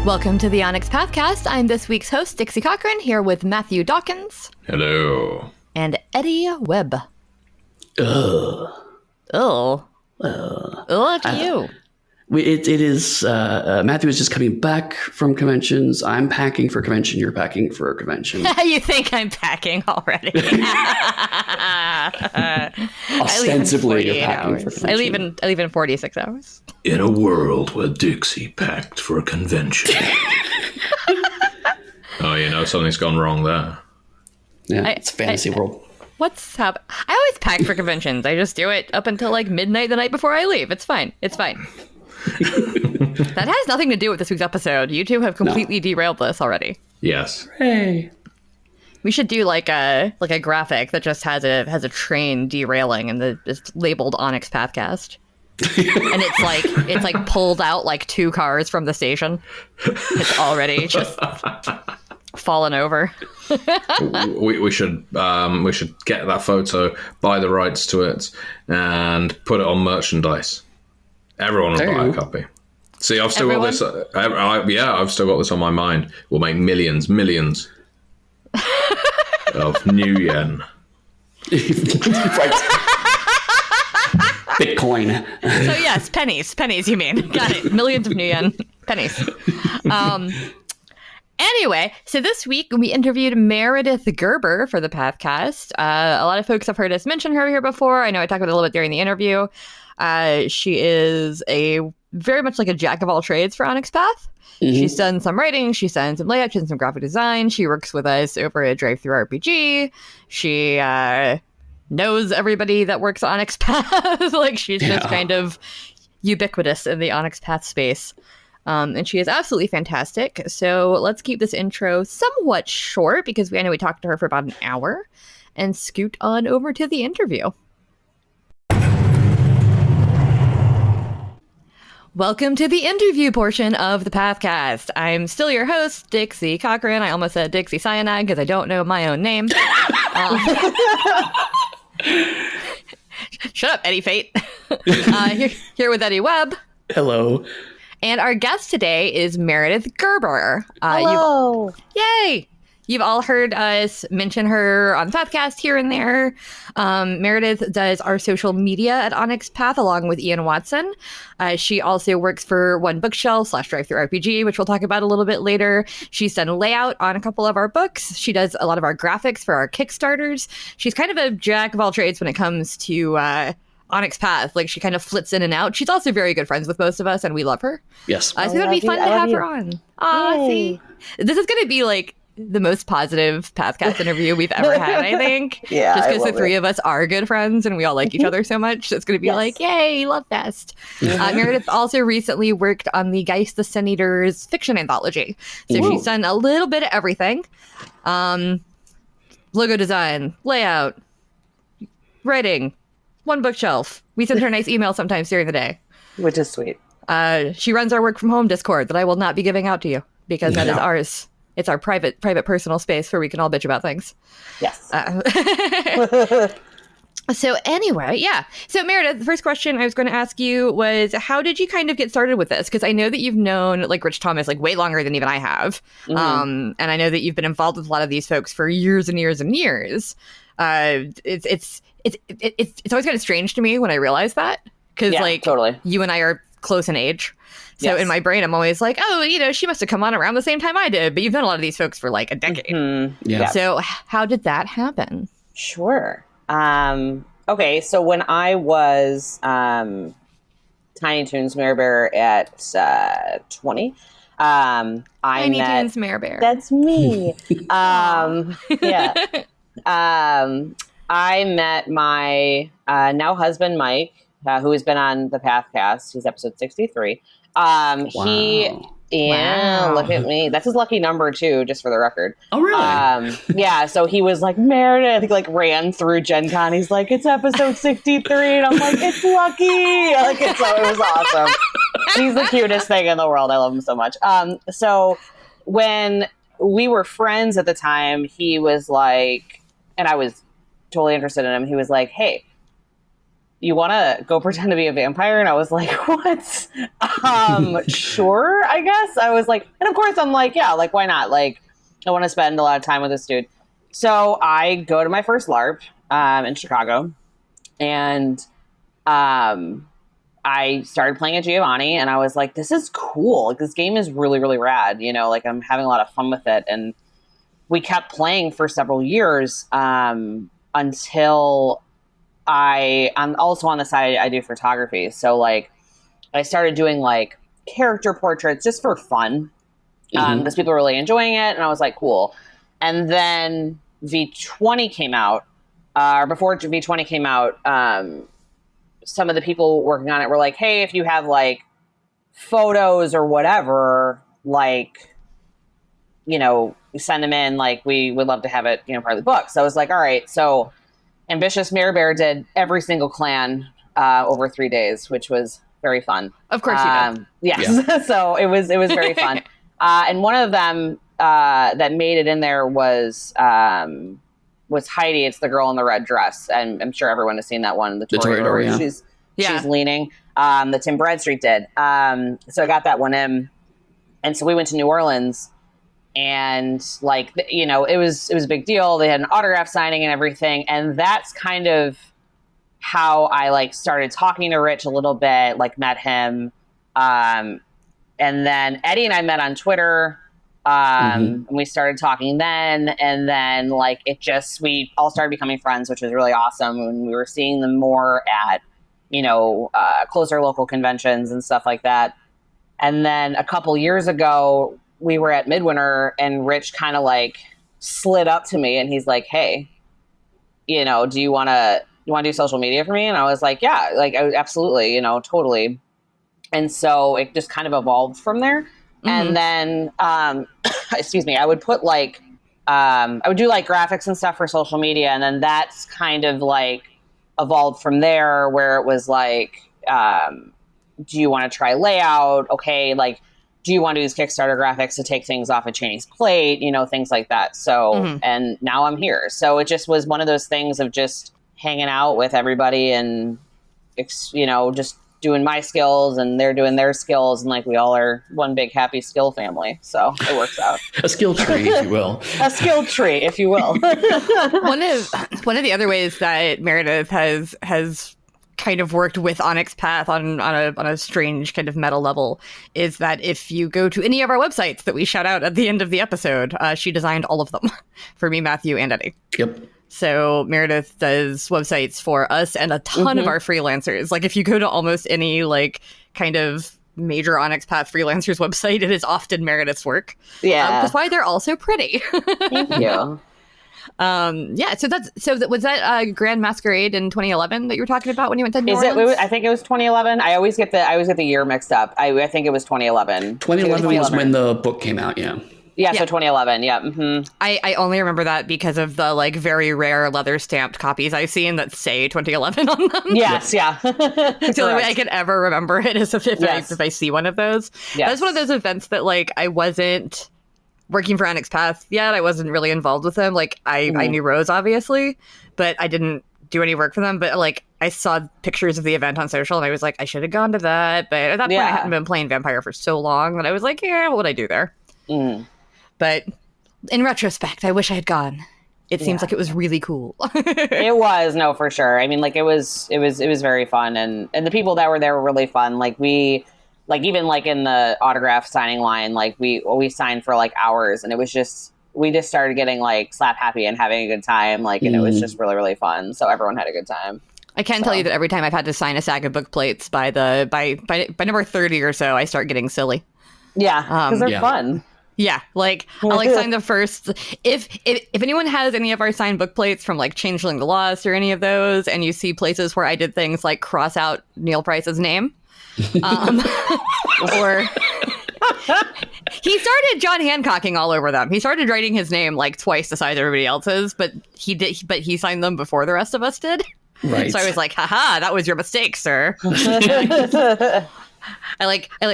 Welcome to the Onyx Pathcast. I'm this week's host, Dixie Cochran, here with Matthew Dawkins. Hello. And Eddie Webb. Ugh. Oh. After you. It is, Matthew is just coming back from conventions. I'm packing for convention. You're packing for a convention. You think I'm packing already? Ostensibly, you're packing hours. for convention. I leave in 46 hours. In a world where Dixie packed for a convention. Oh, something's gone wrong there. Yeah, it's a fantasy world. What's happening? I always pack for conventions. I just do it up until like midnight the night before I leave. It's fine. That has nothing to do with this week's episode. You two have completely derailed this already. Yes. Hey. We should do like a graphic that just has a train derailing and it's labeled Onyx Pathcast. And it's like pulled out like two cars from the station. It's already just fallen over. we should get that photo, buy the rights to it, and put it on merchandise. Everyone will buy a copy. See, I've still got this. I've still got this on my mind. We'll make millions of new yen. Bitcoin. So yes, pennies. You mean? Got it. Millions of new yen, pennies. Anyway, so this week we interviewed Meredith Gerber for the Pathcast. A lot of folks have heard us mention her here before. I know I talked about it a little bit during the interview. She is very much like a jack of all trades for Onyx Path. Mm-hmm. She's done some writing, she's done some layout, she's done some graphic design. She works with us over at Drive-Thru RPG. She knows everybody that works on Onyx Path. Like she's just kind of ubiquitous in the Onyx Path space. And she is absolutely fantastic. So let's keep this intro somewhat short because I know we talked to her for about an hour and scoot on over to the interview. Welcome to the interview portion of the Pathcast. I'm still your host, Dixie Cochran. I almost said Dixie Cyanide because I don't know my own name. Shut up, Eddie Fate. Here with Eddie Webb. Hello. And our guest today is Meredith Gerber. Hello. Yay! You've all heard us mention her on the podcast here and there. Meredith does our social media at Onyx Path along with Ian Watson. She also works for OneBookShelf / Drive-Thru RPG, which we'll talk about a little bit later. She's done layout on a couple of our books. She does a lot of our graphics for our Kickstarters. She's kind of a jack of all trades when it comes to Onyx Path. Like she kind of flits in and out. She's also very good friends with most of us and we love her. Yes. So it'd be fun to have her on. See, this is going to be like the most positive Pathcast interview we've ever had, I think. Yeah, just because the three of us are good friends and we all like each other so much. So it's going to be like, yay, love fest. Meredith also recently worked on the Geist the Sun Eater's fiction anthology. So she's done a little bit of everything. Logo design, layout, writing, OneBookShelf. We send her a nice email sometimes during the day. Which is sweet. She runs our work from home Discord that I will not be giving out to you because that is ours. It's our private personal space where we can all bitch about things. Yes. So anyway, yeah. So Meredith, the first question I was going to ask you was, how did you kind of get started with this? Because I know that you've known like Rich Thomas like way longer than even I have. And I know that you've been involved with a lot of these folks for years and years and years. It's always kind of strange to me when I realize that. Because totally. You and I are close in age. So in my brain, I'm always like, oh, she must have come on around the same time I did. But you've known a lot of these folks for like a decade. Mm-hmm. Yeah. So how did that happen? Sure. Okay, so when I was Tiny Toons MereBear at 20, Tiny Toons MereBear. That's me. Yeah. I met my now husband, Mike, who has been on the Pathcast. He's episode 63. Wow. Look at me. That's his lucky number too, just for the record. Oh, really? Yeah. So he was like, Meredith, like ran through Gen Con. He's like, it's episode 63. And I'm like, it's lucky. It was awesome. He's the cutest thing in the world. I love him so much. So when we were friends at the time, he was like, and I was totally interested in him. He was like, hey, you want to go pretend to be a vampire? And I was like, what? Sure, I guess. I was like, and of course I'm like, yeah, like, why not? Like, I want to spend a lot of time with this dude. So I go to my first LARP in Chicago, and I started playing a Giovanni, and I was like, this is cool. Like, this game is really, really rad. You know, like, I'm having a lot of fun with it. And we kept playing for several years until I'm also on the side, I do photography. So, like, I started doing, like, character portraits just for fun because people were really enjoying it. And I was like, cool. And then V20 came out, or before V20 came out, some of the people working on it were like, hey, if you have like photos or whatever, like, you know, send them in, like, we would love to have it, you know, part of the book. So I was like, all right. So Ambitious MereBear did every single clan over 3 days, which was very fun. Of course you did. Yes. Yeah. So it was very fun. And one of them that made it in there was Heidi. It's the girl in the red dress, and I'm sure everyone has seen that one. The Toreador, yeah. She's leaning. The Tim Bradstreet did. So I got that one in, and so we went to New Orleans, and like, you know, it was a big deal. They had an autograph signing and everything, and that's kind of how I like started talking to Rich a little bit. Like, met him, and then Eddie and I met on Twitter. And we started talking then, and then like we all started becoming friends, which was really awesome. And we were seeing them more at, you know, closer local conventions and stuff like that. And then a couple years ago, we were at Midwinter, and Rich kind of like slid up to me, and he's like, hey, you know, do you want to do social media for me? And I was like, yeah, like, absolutely, you know, totally. And so it just kind of evolved from there. And then, excuse me, I would put like, I would do like graphics and stuff for social media. And then that's kind of like evolved from there, where it was like, do you want to try layout? Okay. Like, do you want to use Kickstarter graphics to take things off of Cheney's plate? You know, things like that. So, and now I'm here. So it just was one of those things of just hanging out with everybody and, you know, just doing my skills and they're doing their skills, and like we all are one big happy skill family. So it works out. A skill tree, if you will. A skill tree, if you will. One of the other ways that Meredith has kind of worked with Onyx Path on a strange kind of meta level is that if you go to any of our websites that we shout out at the end of the episode, she designed all of them for me, Matthew, and Eddie. Yep. So Meredith does websites for us and a ton of our freelancers. Like, if you go to almost any like kind of major Onyx Path freelancers website, it is often Meredith's work. Yeah, that's why they're also pretty. Thank you. Yeah. So was that Grand Masquerade in 2011 that you were talking about when you went to New Orleans? I think it was 2011. I always get the year mixed up. I think it was 2011. 2011 was when the book came out. Yeah. Yeah, so 2011, yeah. I only remember that because of the like very rare leather stamped copies I've seen that say 2011 on them. Yes, yeah. It's the only way I can ever remember it is if I see one of those. Yes. That's one of those events that like I wasn't working for Onyx Path yet. I wasn't really involved with them. Like I knew Rose obviously, but I didn't do any work for them. But like I saw pictures of the event on social and I was like, I should have gone to that. But at that point I hadn't been playing Vampire for so long that I was like, yeah, what would I do there? But in retrospect, I wish I had gone. It seems like it was really cool. It was, no, for sure. I mean, like it was very fun, and the people that were there were really fun. Like we, like even like in the autograph signing line, like we signed for like hours, and it was just we just started getting like slap happy and having a good time, like, and it was just really, really fun. So everyone had a good time. I can tell you that every time I've had to sign a sack of book plates by number 30 or so, I start getting silly. Yeah, because they're fun. Yeah, like I'll like sign the first. If anyone has any of our signed book plates from like Changeling the Lost or any of those, and you see places where I did things like cross out Neil Price's name, or he started John Hancocking all over them. He started writing his name like twice the size everybody else's, but he signed them before the rest of us did. Right. So I was like, haha, that was your mistake, sir. I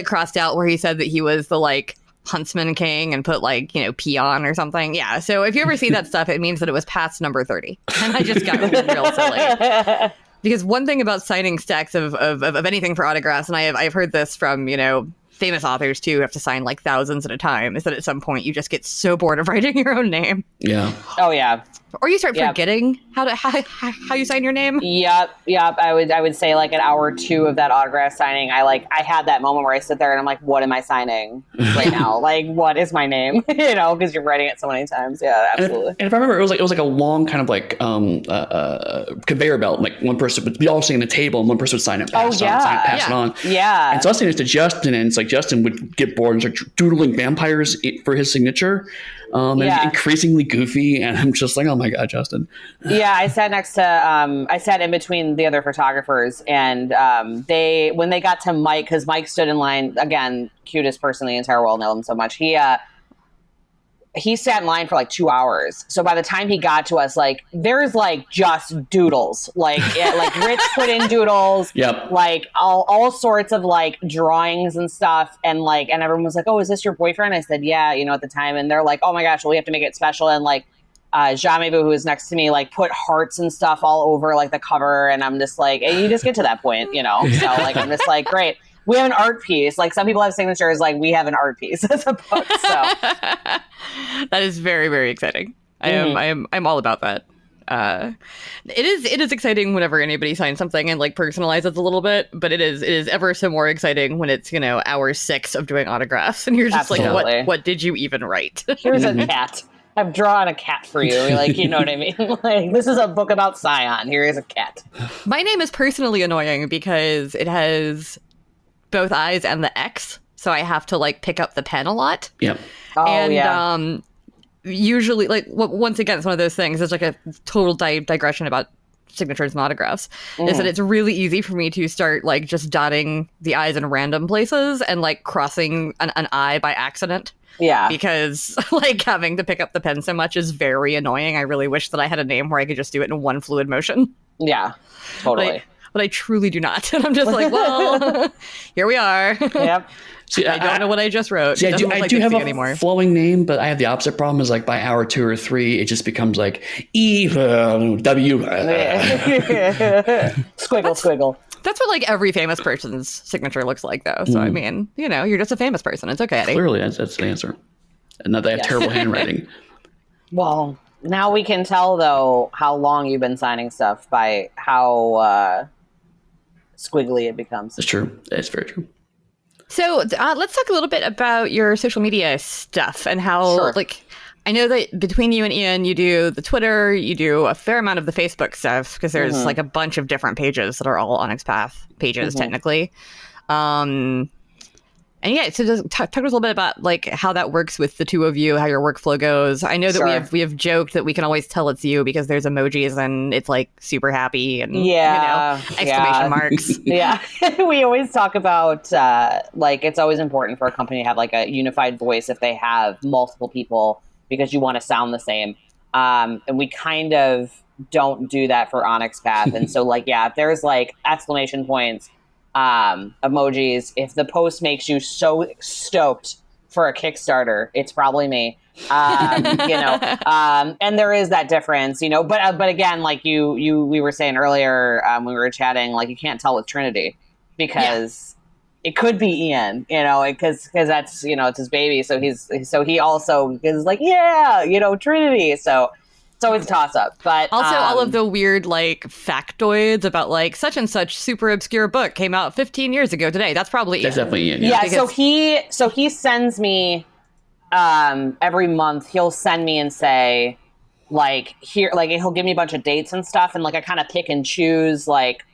crossed out where he said that he was the like Huntsman King and put like, you know, peon or something. Yeah. So if you ever see that stuff, it means that it was past number 30. And I just got real silly. Because one thing about signing stacks of anything for autographs, and I've heard this from, famous authors too, who have to sign like thousands at a time, is that at some point you just get so bored of writing your own name. Yeah. Oh yeah. Or you start forgetting how you sign your name. Yep. I would say like at hour 2 of that autograph signing, I had that moment where I sit there and I'm like, what am I signing right now? Like, what is my name? Because you're writing it so many times. Yeah, absolutely. And if I remember, it was like a long kind of like conveyor belt. Like one person would be all sitting at a table, and one person would sign it, pass it on. Yeah. And so I was saying this to Justin, and it's like Justin would get bored and start doodling vampires for his signature. And increasingly goofy, and I'm just like, oh my god, Justin. Yeah, I sat next to I sat in between the other photographers, and when they got to Mike, because Mike stood in line, again, cutest person in the entire world, I love him so much. He sat in line for like 2 hours. So by the time he got to us, like there's like just doodles, like Rich put in doodles, yep, like all sorts of like drawings and stuff, and everyone was like, "Oh, is this your boyfriend?" I said, "Yeah," at the time, and they're like, "Oh my gosh, well, we have to make it special," and like Jean-Mabou, who was next to me, like put hearts and stuff all over like the cover, and I'm just like, and you just get to that point, So like I'm just like, great. We have an art piece. Like some people have signatures, like we have an art piece as a book. So that is very, very exciting. I'm all about that. It is exciting whenever anybody signs something and like personalizes a little bit, but it is ever so more exciting when it's hour 6 of doing autographs and you're just like, what did you even write? Here's a cat. I've drawn a cat for you. Like, you know what I mean? Like, this is a book about Scion. Here is a cat. My name is personally annoying because it has both eyes and the X, so I have to like pick up the pen a lot. Yep. Usually, like, once again, it's one of those things. It's like a total digression about signatures and autographs. Is that it's really easy for me to start like just dotting the I's in random places and like crossing an I by accident. Yeah. Because like having to pick up the pen so much is very annoying. I really wish that I had a name where I could just do it in one fluid motion. Yeah, totally. But I truly do not. And I'm just like, well, here we are. Yep. See, I don't know what I just wrote. See, I do have a flowing name, but I have the opposite problem. Is like by hour 2 or 3, it just becomes like W. Squiggle. That's what like every famous person's signature looks like, though. So I mean, you're just a famous person. It's okay, Eddie. Clearly, that's the answer. And now they have terrible handwriting. Well, now we can tell though how long you've been signing stuff by how squiggly it becomes. That's true. That's very true. So let's talk a little bit about your social media stuff and how, like, I know that between you and Ian, you do the Twitter, you do a fair amount of the Facebook stuff, because there's like a bunch of different pages that are all Onyx Path pages, technically. And yeah, so just talk to us a little bit about like how that works with the two of you, how your workflow goes. I know that we have joked that we can always tell it's you because there's emojis and it's like super happy and exclamation marks. Yeah, we always talk about like it's always important for a company to have like a unified voice if they have multiple people because you want to sound the same. And we kind of don't do that for Onyx Path. And so like, yeah, if there's like exclamation points, emojis, if the post makes you so stoked for a Kickstarter, it's probably me. And there is that difference, but again, like we were saying earlier, when we were chatting, like you can't tell with Trinity because it could be Ian, because that's, it's his baby. So he also is like, Trinity. So it's always a toss-up, but also all of the weird like factoids about like such and such super obscure book came out 15 years ago today. That's probably Ian. Definitely Ian. Yeah. So he sends me every month. He'll send me and say like here, like he'll give me a bunch of dates and stuff, and like I kind of pick and choose like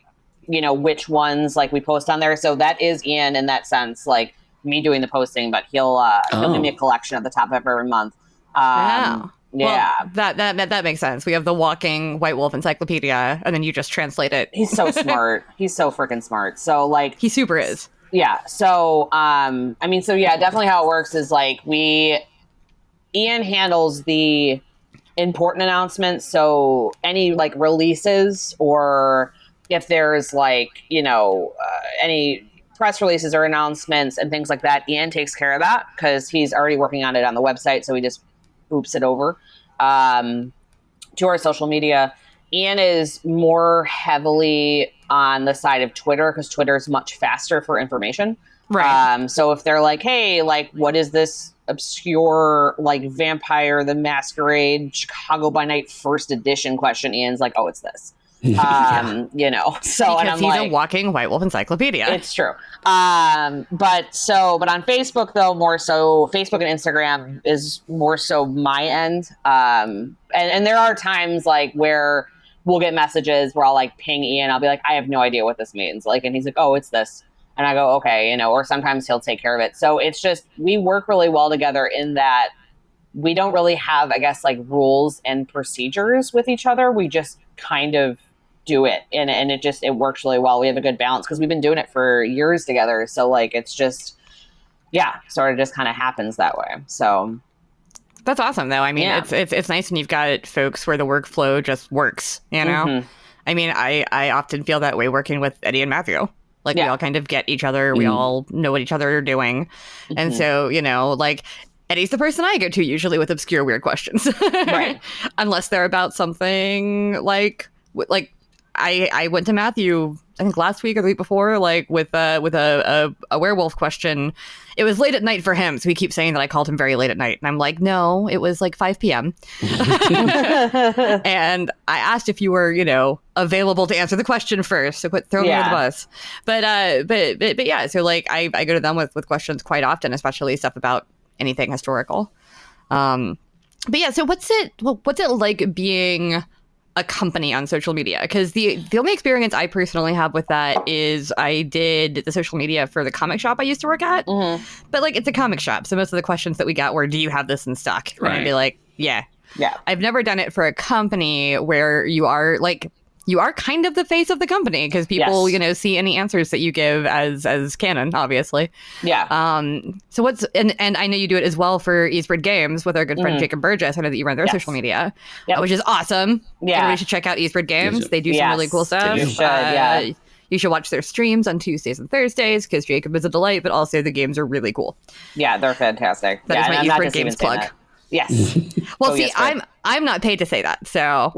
which ones like we post on there. So that is Ian in that sense, like me doing the posting, but he'll give me a collection at the top of every month. Wow. Yeah, well, that makes sense. We have the walking White Wolf encyclopedia, and then you just translate it. He's so smart. He's so freaking smart. So like, he super is. Yeah. So definitely how it works is like Ian handles the important announcements. So any like releases or if there's like any press releases or announcements and things like that, Ian takes care of that because he's already working on it on the website. So he just oops it over to our social media. Ian is more heavily on the side of Twitter because Twitter is much faster for information. Right. So if they're like, hey, like, what is this obscure, like, Vampire the Masquerade Chicago by Night first edition question, Ian's like, oh, it's this. You know, so Because and I'm he's like, a walking White Wolf encyclopedia. it's true. But on Facebook though, more so Facebook and Instagram is more so my end. And there are times like where we'll get messages where I'll like ping Ian. I'll be like, I have no idea what this means. Like, and he's like, oh, it's this. And I go, okay, you know, or sometimes he'll take care of it. So it's just, we work really well together in that we don't really have, I guess, like rules and procedures with each other. We just kind of do it. And it works really well. We have a good balance because we've been doing it for years together. So like, it's just, yeah, sort of just kind of happens that way. So that's awesome though. I mean, it's nice when you've got folks where the workflow just works, you know? Mm-hmm. I mean, I often feel that way working with Eddie and Matthew. Like we all kind of get each other. We all know what each other are doing. Mm-hmm. And so, you know, like Eddie's the person I go to usually with obscure, weird questions. Right. Unless they're about something like I went to Matthew, I think last week or the week before, like with a werewolf question. It was late at night for him, so he keeps saying that I called him very late at night, and I'm like, no, it was like 5 p.m. And I asked if you were, you know, available to answer the question first, so quit throwing me under the bus. But yeah, so like I go to them with questions quite often, especially stuff about anything historical. But yeah, so what's it like being a company on social media? Because the only experience I personally have with that is I did the social media for the comic shop I used to work at. Mm-hmm. But like, it's a comic shop, so most of the questions that we got were, do you have this in stock? Right. And I'd be like, yeah. I've never done it for a company where you are kind of the face of the company because people, you know, see any answers that you give as canon, obviously. Yeah. So and I know you do it as well for Eastbridge Games with our good friend Jacob Burgess. I know that you run their social media, which is awesome. Yeah. Everybody should check out Eastbridge Games. They do some really cool stuff. You should, you should watch their streams on Tuesdays and Thursdays because Jacob is a delight, but also the games are really cool. Yeah, they're fantastic. That is my Eastbridge Games plug. Yes. Well, see, I'm not paid to say that, so.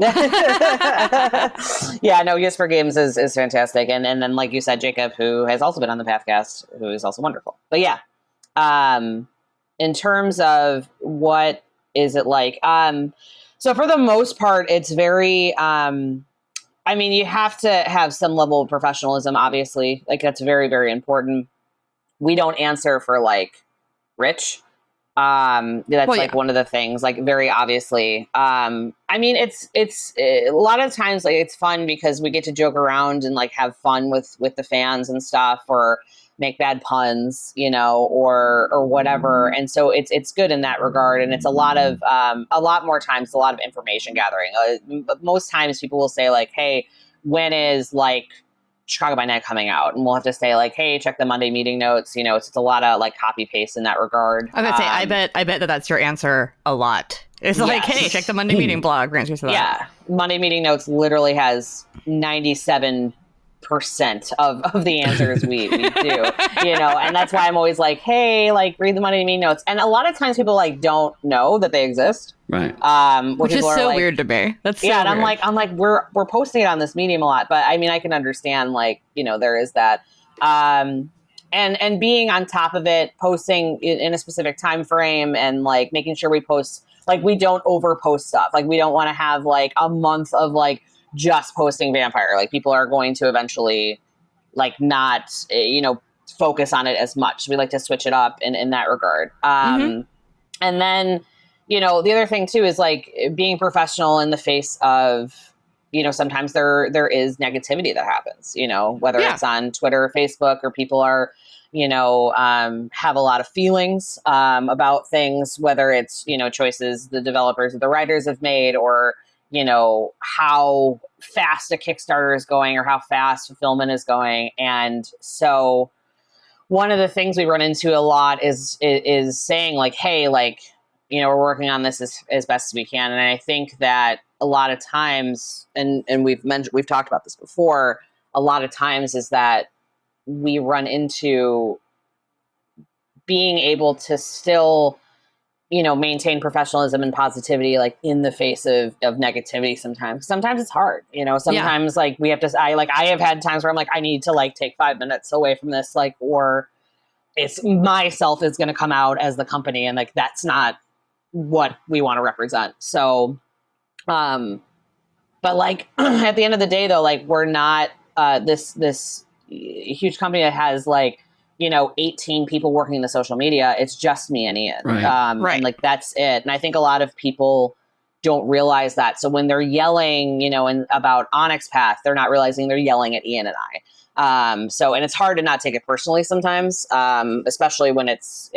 Yeah, no, Yes for Games is fantastic. And then, like you said, Jacob, who has also been on the Pathcast, who is also wonderful. But yeah, in terms of what is it like? So for the most part, it's very, I mean, you have to have some level of professionalism, obviously. Like, that's very, very important. We don't answer for, like, rich. That's one of the things, like, very obviously. I mean, it's a lot of times, like, it's fun because we get to joke around and like have fun with the fans and stuff, or make bad puns, you know, or whatever. And so it's good in that regard. And it's a lot more times, a lot of information gathering. Most times people will say like, hey, when is like Chicago by Night coming out? And we'll have to say like, hey, check the Monday meeting notes. You know, it's a lot of like copy paste in that regard. I was gonna say, I bet that's your answer a lot. It's like, hey, check the Monday meeting blog for answers to that. Yeah, Monday meeting notes literally has 97% of the answers we do, you know, and that's why I'm always like, hey, like, read the Monday meeting notes. And a lot of times people like don't know that they exist. Right. Which is so like, weird to me. That's so weird. And I'm like, we're posting it on this medium a lot, but I mean, I can understand, like, you know, there is that, and being on top of it, posting in a specific time frame, and like making sure we post, like, we don't overpost stuff. Like, we don't want to have like a month of like just posting Vampire. Like, people are going to eventually like not, you know, focus on it as much. We like to switch it up in that regard. And then, you know, the other thing too is like being professional in the face of, you know, sometimes there is negativity that happens, you know, whether it's on Twitter or Facebook, or people are, you know, have a lot of feelings about things, whether it's, you know, choices the developers or the writers have made, or, you know, how fast a Kickstarter is going, or how fast fulfillment is going. And so one of the things we run into a lot is saying like, hey, like, you know, we're working on this as best as we can. And I think that a lot of times, and we've talked about this before, a lot of times is that we run into being able to still maintain professionalism and positivity, like in the face of negativity. Sometimes it's hard, sometimes like we have to, I have had times where I'm like, I need to like take 5 minutes away from this, like, or it's myself is going to come out as the company. And like, that's not what we want to represent. So, but like at the end of the day though, like we're not, this huge company that has like, 18 people working in the social media. It's just me and Ian. Right. Right. And like, that's it. And I think a lot of people don't realize that. So when they're yelling, about Onyx Path, they're not realizing they're yelling at Ian and I. And it's hard to not take it personally sometimes, especially when it's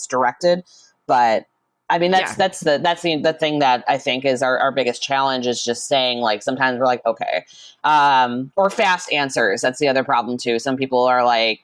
directed. But I mean, that's the thing that I think is our biggest challenge, is just saying, like, sometimes we're like, okay, or fast answers. That's the other problem too. Some people are like,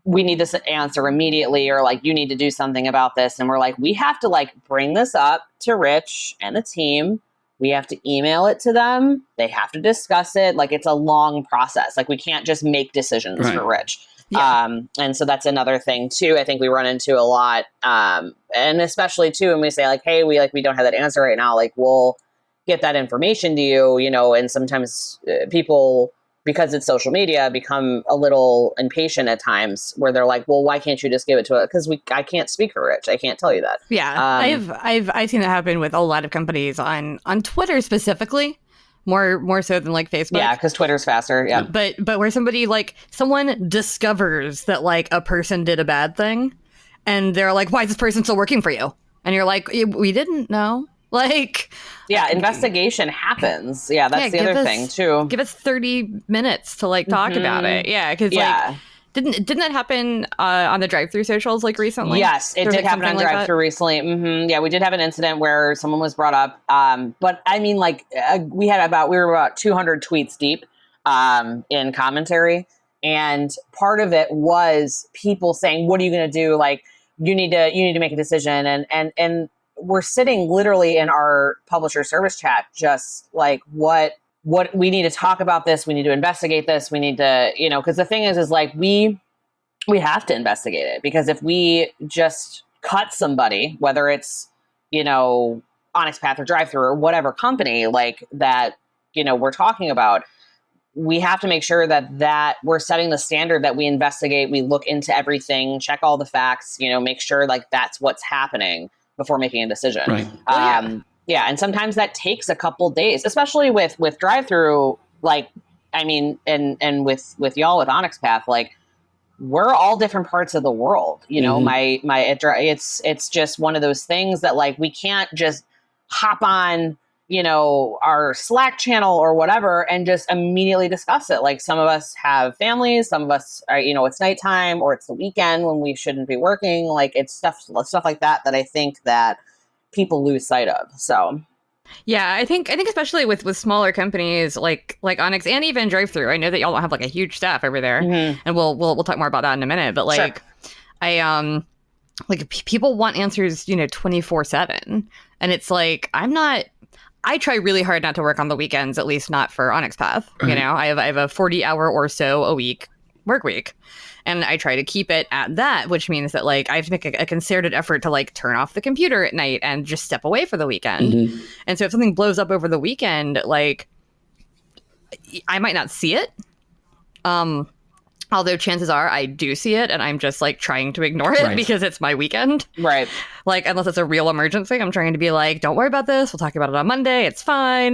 we need this answer immediately, or like, you need to do something about this. And we're like, we have to like bring this up to Rich and the team. We have to email it to them. They have to discuss it. Like, it's a long process. Like, we can't just make decisions for Rich. Yeah. And so that's another thing too, I think we run into a lot. And especially too, when we say like, hey, we don't have that answer right now, like, we'll get that information to you, and sometimes people, because it's social media, become a little impatient at times, where they're like, well, why can't you just give it to it? Because I can't speak for Rich. I can't tell you that. Yeah. I've seen that happen with a lot of companies on Twitter specifically. More so than like Facebook. Yeah, because Twitter's faster. Yeah. But where someone discovers that like a person did a bad thing, and they're like, why is this person still working for you? And you're like, we didn't know. Like, yeah, investigation happens. Yeah, that's the other thing too. Give us 30 minutes to like talk about it. Yeah, because like, didn't that happen on the drive-through socials like recently? Yes, it did happen on drive-through recently. Mm-hmm. Yeah, we did have an incident where someone was brought up. But I mean, like, we were about 200 tweets deep in commentary, and part of it was people saying, "What are you going to do? Like, you need to make a decision." And we're sitting literally in our publisher service chat, just like, what we need to talk about this. We need to investigate this. We need to, because the thing is like, we have to investigate it, because if we just cut somebody, whether it's, Onyx Path or drive-through or whatever company like that, we're talking about, we have to make sure that we're setting the standard, that we investigate, we look into everything, check all the facts, make sure like that's what's happening before making a decision. Right. Yeah, and sometimes that takes a couple days, especially with drive-through. Like, I mean, and with y'all with Onyx Path, like, we're all different parts of the world. It's just one of those things that like, we can't just hop on, our Slack channel or whatever and just immediately discuss it. Like, some of us have families, some of us are, it's nighttime or it's the weekend when we shouldn't be working. Like, it's stuff like that I think that people lose sight of. So yeah, I think especially with smaller companies like Onyx and even drive-through. I know that y'all don't have like a huge staff over there, and we'll talk more about that in a minute. But like, sure. People want answers, 24/7, and it's like, I try really hard not to work on the weekends, at least not for Onyx Path. Right. I have a 40-hour or so a week work week. And I try to keep it at that, which means that like, I have to make a concerted effort to like turn off the computer at night and just step away for the weekend. Mm-hmm. And so if something blows up over the weekend, like, I might not see it. Although chances are I do see it, and I'm just like trying to ignore it because it's my weekend. Right. Like, unless it's a real emergency, I'm trying to be like, don't worry about this. We'll talk about it on Monday. It's fine,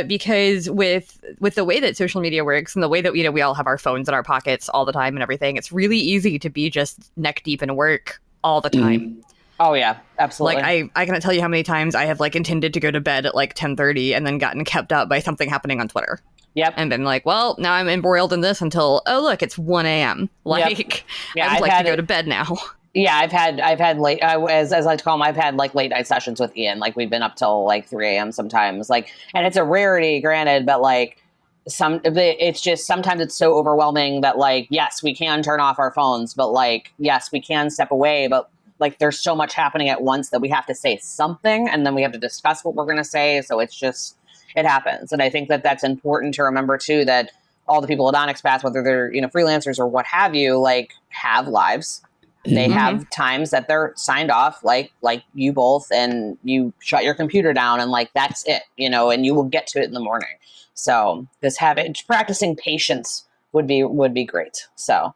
because with the way that social media works and the way that, we all have our phones in our pockets all the time and everything, it's really easy to be just neck deep in work all the time. Mm. Oh, yeah, absolutely. Like, I cannot tell you how many times I have like intended to go to bed at like 10:30 and then gotten kept up by something happening on Twitter. Yep. And been like, well, now I'm embroiled in this until, oh, look, it's 1 a.m. Like, yeah, I would like to go to bed now. Yeah, I've had late, as I like to call them, I've had like late night sessions with Ian. Like, we've been up till like 3 a.m. sometimes. Like, and it's a rarity, granted, but like, it's just, sometimes it's so overwhelming that like, yes, we can turn off our phones, but like, yes, we can step away, but like, there's so much happening at once that we have to say something, and then we have to discuss what we're going to say. So it's just, it happens. And I think that that's important to remember too, that all the people at Onyx Path, whether they're, freelancers or what have you, like, have lives. They have times that they're signed off, like you both, and you shut your computer down, and like that's it, you know, and you will get to it in the morning. So this habit, practicing patience would be great. So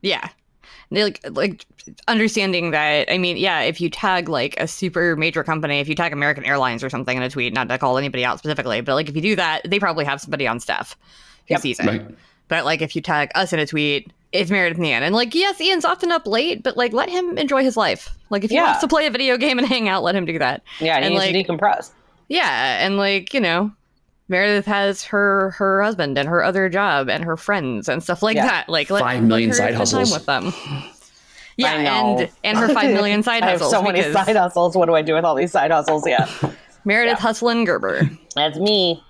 yeah, like understanding that. I mean, yeah, if you tag like a super major company, if you tag American Airlines or something in a tweet, not to call anybody out specifically, but like if you do that, they probably have somebody on staff who sees it. Right. But like if you tag us in a tweet, it's Meredith and Ian. And like, yes, Ian's often up late, but like let him enjoy his life. Like if he wants to play a video game and hang out, let him do that. Yeah, he needs to decompress. Yeah, and like, you know, Meredith has her husband and her other job and her friends and stuff like that. Like 5 million side hustles with them. Yeah, and her 5 million side hustles. I have so many side hustles. What do I do with all these side hustles? Yeah. Meredith Hustlin' Gerber. That's me.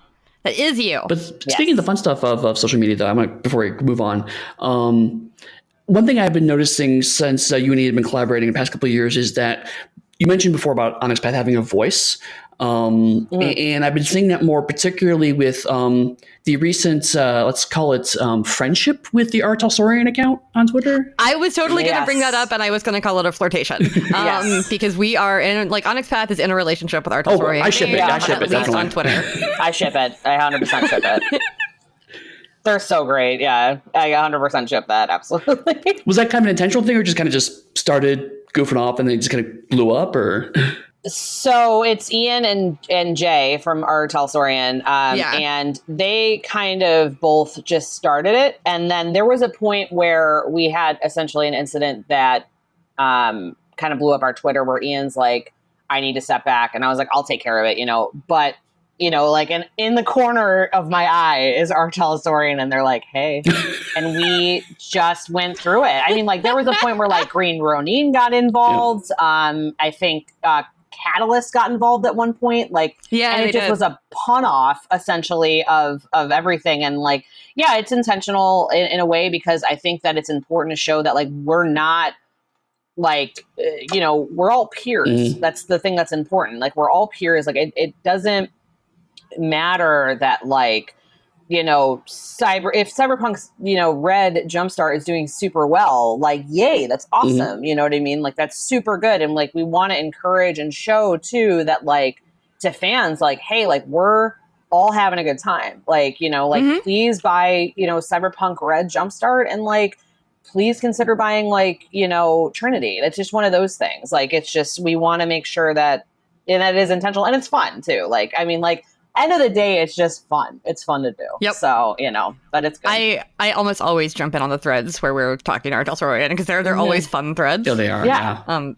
That is you. But speaking of the fun stuff of social media, though, before we move on, one thing I've been noticing since you and Ian have been collaborating in the past couple of years is that you mentioned before about Onyx Path having a voice. And I've been seeing that more particularly with the recent, let's call it friendship with the Talsorian account on Twitter. I was totally going to bring that up, and I was going to call it a flirtation because we are in, like, Onyx Path is in a relationship with Talsorian. I ship it. I ship it. At least on Twitter. I ship it. I 100% ship it. They're so great. Yeah, I 100% ship that. Absolutely. Was that kind of an intentional thing, or just kind of just started goofing off and then just kind of blew up, or? So it's Ian and Jay from Talsorian, and they kind of both just started it. And then there was a point where we had essentially an incident that kind of blew up our Twitter, where Ian's like, I need to step back. And I was like, I'll take care of it, you know. But, you know, like in the corner of my eye is Talsorian, and they're like, hey. And we just went through it. I mean, like, there was a point where like Green Ronin got involved. I think Catalyst got involved at one point, like, and it just was a pun off essentially of everything. And like, yeah, it's intentional in a way, because I think that it's important to show that like we're not like, you know, we're all peers. That's the thing that's important. Like, we're all peers. Like, it doesn't matter that, like, you know, if Cyberpunk's, you know, Red Jumpstart is doing super well, like, yay, that's awesome. You know what I mean? Like, that's super good. And like, we want to encourage and show too that, like, to fans, like, hey, like, we're all having a good time. Like, you know, like, please buy, you know, Cyberpunk Red Jumpstart, and like, please consider buying, like, you know, Trinity. That's just one of those things. Like, it's just, we want to make sure that, and that is intentional, and it's fun too. Like, I mean, like, end of the day, it's just fun. It's fun to do. Yep. So, you know, but it's good. I almost always jump in on the threads where we're talking to Talsorian, because they're always fun threads. Yeah, they are. Yeah.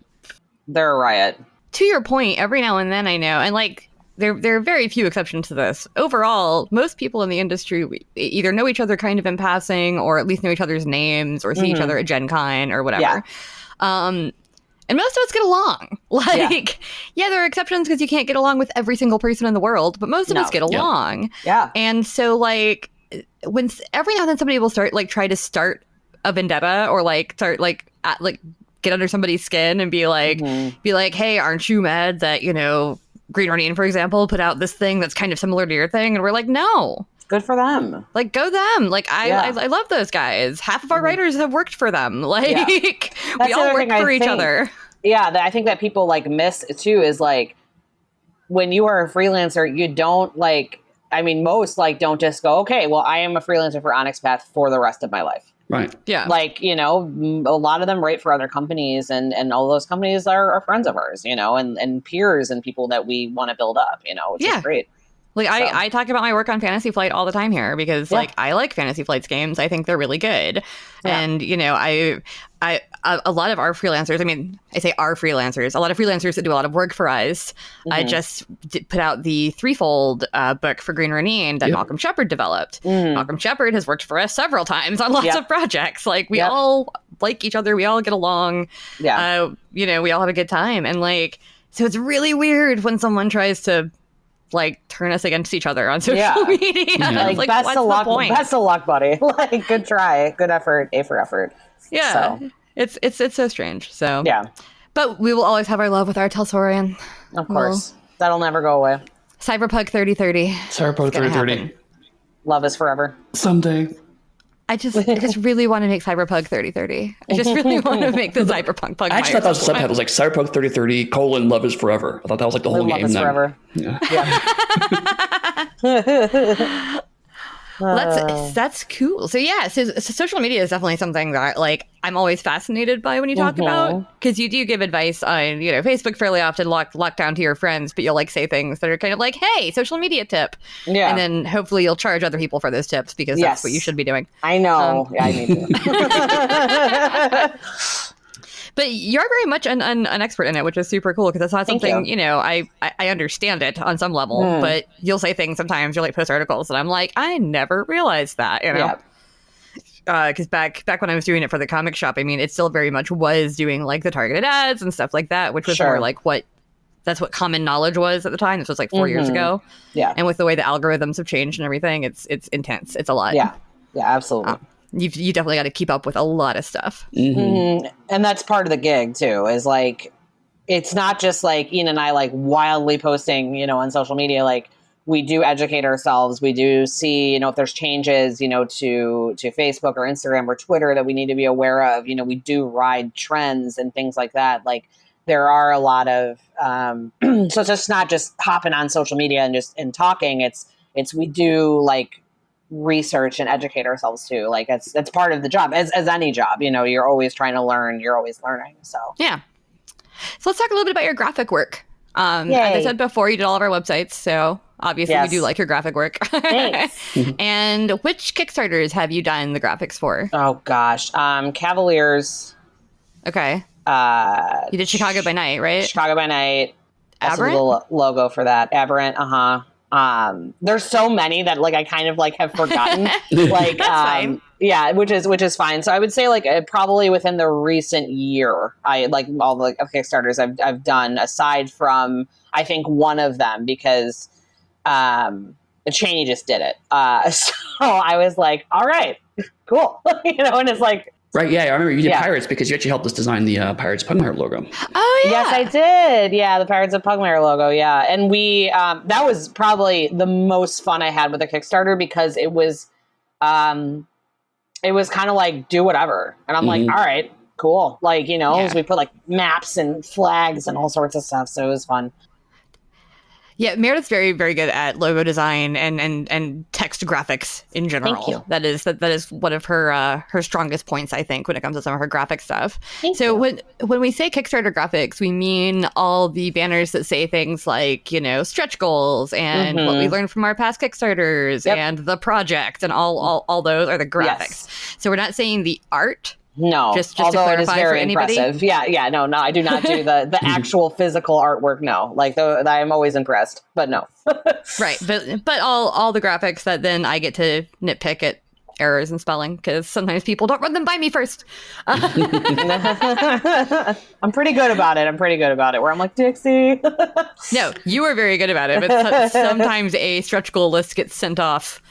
They're a riot. To your point, every now and then I know, and like, there are very few exceptions to this. Overall, most people in the industry either know each other kind of in passing, or at least know each other's names, or see each other at Gen Con or whatever. Yeah. And most of us get along. Like, yeah, there are exceptions because you can't get along with every single person in the world, but most of us get along. Yeah. And so, like, when every now and then somebody will try to start a vendetta, or like start get under somebody's skin and be like, hey, aren't you mad that, you know, Green Ronin, for example, put out this thing that's kind of similar to your thing? And we're like, no. Good for them. Like, go them. Like, I love those guys. Half of our writers have worked for them. Like, we all work for each other. Yeah, I think that people, like, miss, too, is, like, when you are a freelancer, you don't, like, I mean, most, like, don't just go, okay, well, I am a freelancer for Onyx Path for the rest of my life. Right. Yeah. Like, you know, a lot of them write for other companies, and all those companies are friends of ours, you know, and peers and people that we want to build up, you know, which is great. Like, I talk about my work on Fantasy Flight all the time here, because like, I like Fantasy Flight's games. I think they're really good. And, you know, a lot of our freelancers, I mean, I say our freelancers, a lot of freelancers that do a lot of work for us. I just put out the Threefold book for Green Ronin that Malcolm Shepard developed. Malcolm Shepard has worked for us several times on lots of projects. Like, we all like each other. We all get along. Yeah. You know, we all have a good time. And like, so it's really weird when someone tries to, like, turn us against each other on social media. Like, best of luck, buddy. Like, good try, good effort, A for effort. Yeah, so. It's so strange. So but we will always have our love with our Talsorian. Of course, that'll never go away. Cyberpunk 3030. Cyberpunk 3030. Love is forever. Someday. I just really want to make Cyberpunk 3030. I just really want to make the Cyberpunk pug. I actually thought that was subtitle. It was like Cyberpunk 3030 : Love is Forever. I thought that was like the whole game. Love is forever. Yeah. Well, that's cool. So yeah, so social media is definitely something that like I'm always fascinated by when you talk about, because you do give advice on Facebook fairly often, lock down to your friends, but you'll like say things that are kind of like, hey, social media tip, and then hopefully you'll charge other people for those tips because that's what you should be doing. I know. I need to. But you're very much an expert in it, which is super cool because that's not something, I understand it on some level, but you'll say things sometimes, you'll like post articles and I'm like, I never realized that, because back when I was doing it for the comic shop, I mean, it still very much was doing like the targeted ads and stuff like that, which was more like that's what common knowledge was at the time. This was like 4 years ago. Yeah. And with the way the algorithms have changed and everything, it's intense. It's a lot. Yeah. Yeah, absolutely. You definitely got to keep up with a lot of stuff. And that's part of the gig too, is like, it's not just like Ian and I like wildly posting, on social media. Like we do educate ourselves. We do see, if there's changes, to Facebook or Instagram or Twitter that we need to be aware of. We do ride trends and things like that. Like there are a lot of, so it's just not just hopping on social media and talking. It's we do like research and educate ourselves too. Like that's part of the job, as any job. You're always trying to learn. You're always learning. So yeah. So let's talk a little bit about your graphic work. As I said before, you did all of our websites, so obviously we do like your graphic work. Thanks. And which Kickstarters have you done the graphics for? Oh gosh, Cavaliers. Okay. You did Chicago by Night, right? Chicago by Night. Aberrant? That's the logo for that. Aberrant. There's so many that like I kind of like have forgotten. Like That's fine. Yeah, which is fine. So I would say like probably within the recent year, I like all the Kickstarters I've done, aside from I think one of them because Cheney just did it. So I was like, all right, cool. And it's like, right, yeah, I remember you did Pirates because you actually helped us design the Pirates Pugmire logo. Oh, yeah. Yes, I did. Yeah, the Pirates of Pugmire logo, yeah. And we, that was probably the most fun I had with the Kickstarter because it was kind of like, do whatever. And I'm like, all right, cool. Like, so we put like maps and flags and all sorts of stuff. So it was fun. Yeah, Meredith's very, very good at logo design and text graphics in general. Thank you. That is one of her strongest points, I think, when it comes to some of her graphic stuff. Thank you. When we say Kickstarter graphics, we mean all the banners that say things like, stretch goals and what we learned from our past Kickstarters and the project and all those are the graphics. Yes. So we're not saying the art. No, just although to clarify it is very for anybody. impressive. Yeah, no, I do not do the actual physical artwork. No, like I'm always impressed, but no. Right, but all the graphics that then I get to nitpick at errors in spelling because sometimes people don't run them by me first. I'm pretty good about it. Where I'm like, Dixie. No, you are very good about it, but sometimes a stretch goal list gets sent off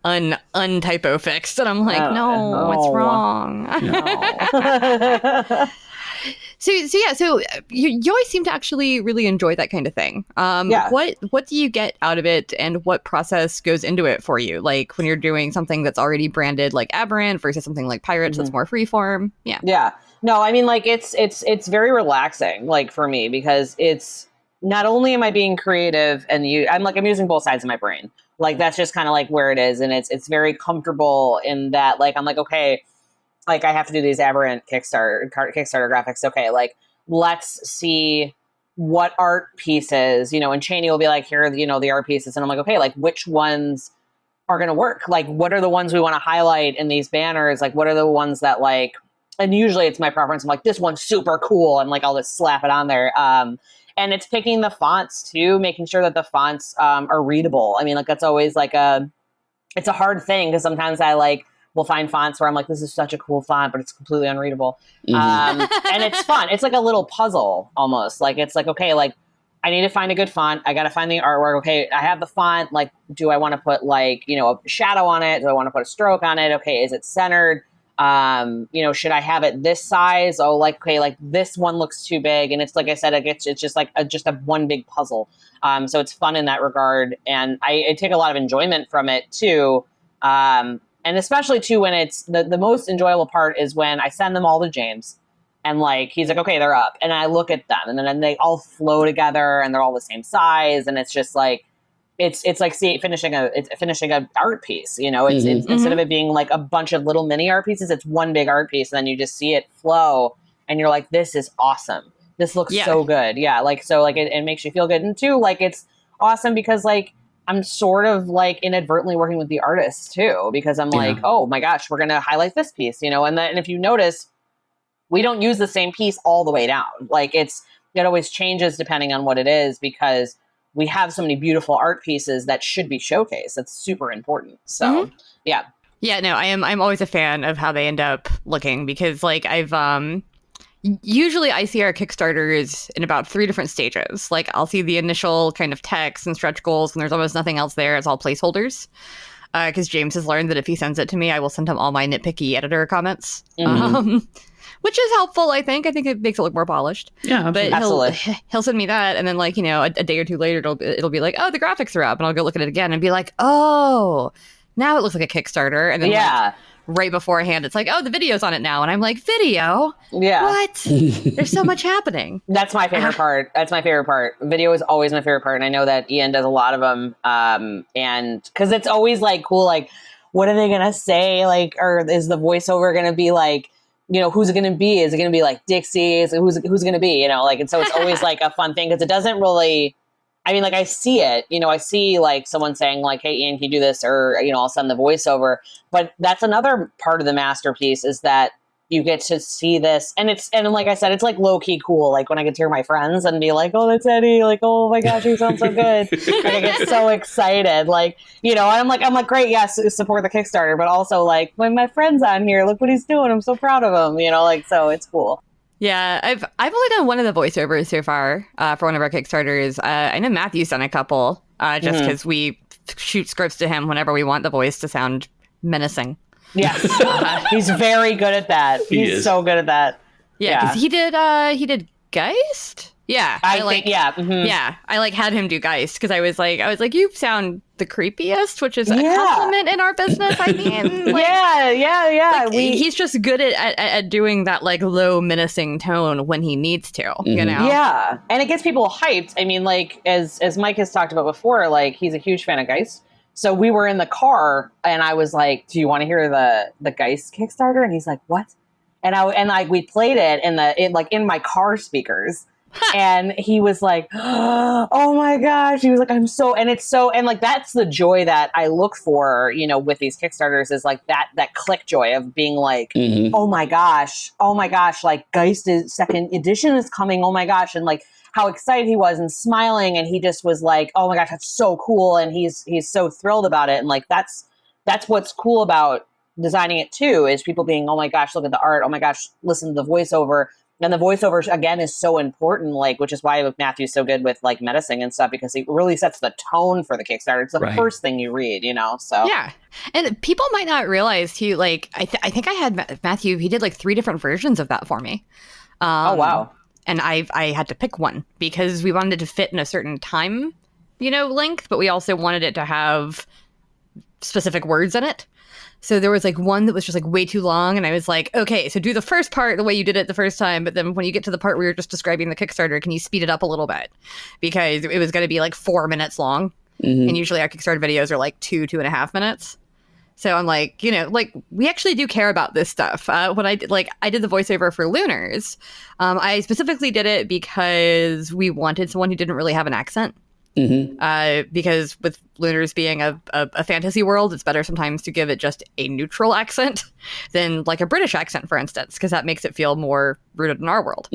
untypo fixed, and I'm like, no, what's wrong? No. So you always seem to actually really enjoy that kind of thing. What do you get out of it, and what process goes into it for you? Like when you're doing something that's already branded like Aberrant versus something like Pirates that's more freeform. Yeah. No, I mean, like it's very relaxing, like for me, because it's not only am I being creative and I'm using both sides of my brain. Like that's just kind of like where it is, and it's very comfortable in that. Like I'm like, okay, like I have to do these Aberrant Kickstarter graphics. Okay, like let's see what art pieces, and Cheney will be like, here are the art pieces, and I'm like, okay, like which ones are going to work? Like what are the ones we want to highlight in these banners? Like what are the ones that like? And usually it's my preference. I'm like, this one's super cool, and like I'll just slap it on there. And it's picking the fonts too, making sure that the fonts are readable. I mean, like that's always like it's a hard thing because sometimes I will find fonts where I'm like, this is such a cool font, but it's completely unreadable. And it's fun. It's like a little puzzle almost. Like it's like, okay, like I need to find a good font. I got to find the artwork. Okay, I have the font. Like, do I want to put like, a shadow on it? Do I want to put a stroke on it? Okay, is it centered? Should I have it this size? Oh, like, okay, like this one looks too big. And it's like I said, it's just like a one big puzzle. So it's fun in that regard. And I take a lot of enjoyment from it too. And especially too when it's the most enjoyable part is when I send them all to James and like he's like, okay, they're up. And I look at them and then they all flow together and they're all the same size. And it's just like it's like finishing a art piece, you know, it's instead of it being like a bunch of little mini art pieces, it's one big art piece, and then you just see it flow and you're like, this is awesome. This looks so good. Yeah. Like, so like it makes you feel good. And too, like, it's awesome because like, I'm sort of like inadvertently working with the artist too, because I'm like, oh my gosh, we're going to highlight this piece, you know? And if you notice, we don't use the same piece all the way down. Like it always changes depending on what it is, because we have so many beautiful art pieces that should be showcased. That's super important. So yeah. Yeah, no, I'm always a fan of how they end up looking, because like usually I see our Kickstarters in about 3 different stages. Like I'll see the initial kind of text and stretch goals, and there's almost nothing else there. It's all placeholders. Because James has learned that if he sends it to me, I will send him all my nitpicky editor comments. Which is helpful, I think. I think it makes it look more polished. Yeah, absolutely. But he'll send me that, and then like, you know, a day or two later, it'll be like, oh, the graphics are up, and I'll go look at it again and be like, oh, now it looks like a Kickstarter. And then like, right beforehand, it's like, oh, the video's on it now, and I'm like, video? Yeah. What? There's so much happening. That's my favorite part. That's my favorite part. Video is always my favorite part, and I know that Ian does a lot of them. And because it's always like cool, like, what are they gonna say? Like, or is the voiceover gonna be like, you know, who's it going to be? Is it going to be like Dixie? Who's going to be, you know, like, and so it's always like a fun thing, because it doesn't really, I mean, like I see it, you know, I see like someone saying like, hey, Ian, can you do this? Or, you know, I'll send the voiceover. But that's another part of the masterpiece, is that you get to see this. And like I said, it's like low key cool. Like when I get to hear my friends and be like, oh, that's Eddie. Like, oh my gosh, he sounds so good. Like I get so excited. Like, you know, I'm like, great. Yes. Support the Kickstarter. But also like, when my friend's on here, look what he's doing. I'm so proud of him, you know, like, so it's cool. Yeah, I've only done one of the voiceovers so far for one of our Kickstarters. I know Matthew's done a couple, just because we shoot scripts to him whenever we want the voice to sound menacing. Yes, he's very good at that. He's so good at that. Yeah, because he did Geist. Yeah, I like. Yeah, I like had him do Geist, because I was like, you sound the creepiest, which is a compliment in our business. I mean, like, yeah. Like, he's just good at doing that like low menacing tone when he needs to. You know. Yeah, and it gets people hyped. I mean, like as Mike has talked about before, like he's a huge fan of Geist. So we were in the car, and I was like, "Do you want to hear the Geist Kickstarter?" And he's like, "What?" And we played it in my car speakers, and he was like, "Oh my gosh!" He was like, "I'm so," and it's so, and like that's the joy that I look for, you know, with these Kickstarters, is like that click joy of being like, "Oh my gosh, like Geist's second edition is coming! Oh my gosh!" And like, how excited he was and smiling, and he just was like, oh my gosh, that's so cool. And he's so thrilled about it. And like, that's what's cool about designing it too, is people being, oh my gosh, look at the art. Oh my gosh, listen to the voiceover. And the voiceover again is so important, like, which is why Matthew's so good with like menacing and stuff, because he really sets the tone for the Kickstarter. It's the first thing you read, you know? So yeah. And people might not realize too, like, I think I had Matthew, he did like 3 different versions of that for me. Oh, wow. And I had to pick one, because we wanted it to fit in a certain time, you know, length, but we also wanted it to have specific words in it. So there was like one that was just like way too long, and I was like, okay, so do the first part the way you did it the first time, but then when you get to the part where you're just describing the Kickstarter, can you speed it up a little bit? Because it was going to be like 4 minutes long, and usually our Kickstarter videos are like 2.5 minutes. So I'm like, you know, like, we actually do care about this stuff. When I did the voiceover for Lunars, I specifically did it because we wanted someone who didn't really have an accent. Because with Lunars being a fantasy world, it's better sometimes to give it just a neutral accent than like a British accent, for instance, because that makes it feel more rooted in our world.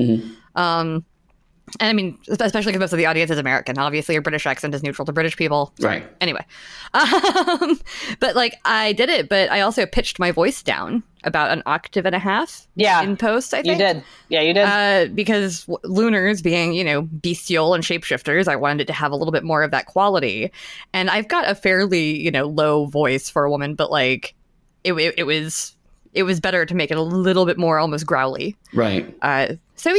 And I mean, especially because most of the audience is American. Obviously, a British accent is neutral to British people. Right. Anyway. But like, I did it, but I also pitched my voice down about 1.5 octaves in post, I think. You did. Yeah, you did. Because Lunars being, you know, bestial and shapeshifters, I wanted it to have a little bit more of that quality. And I've got a fairly, you know, low voice for a woman, but like, it was better to make it a little bit more almost growly. Right. So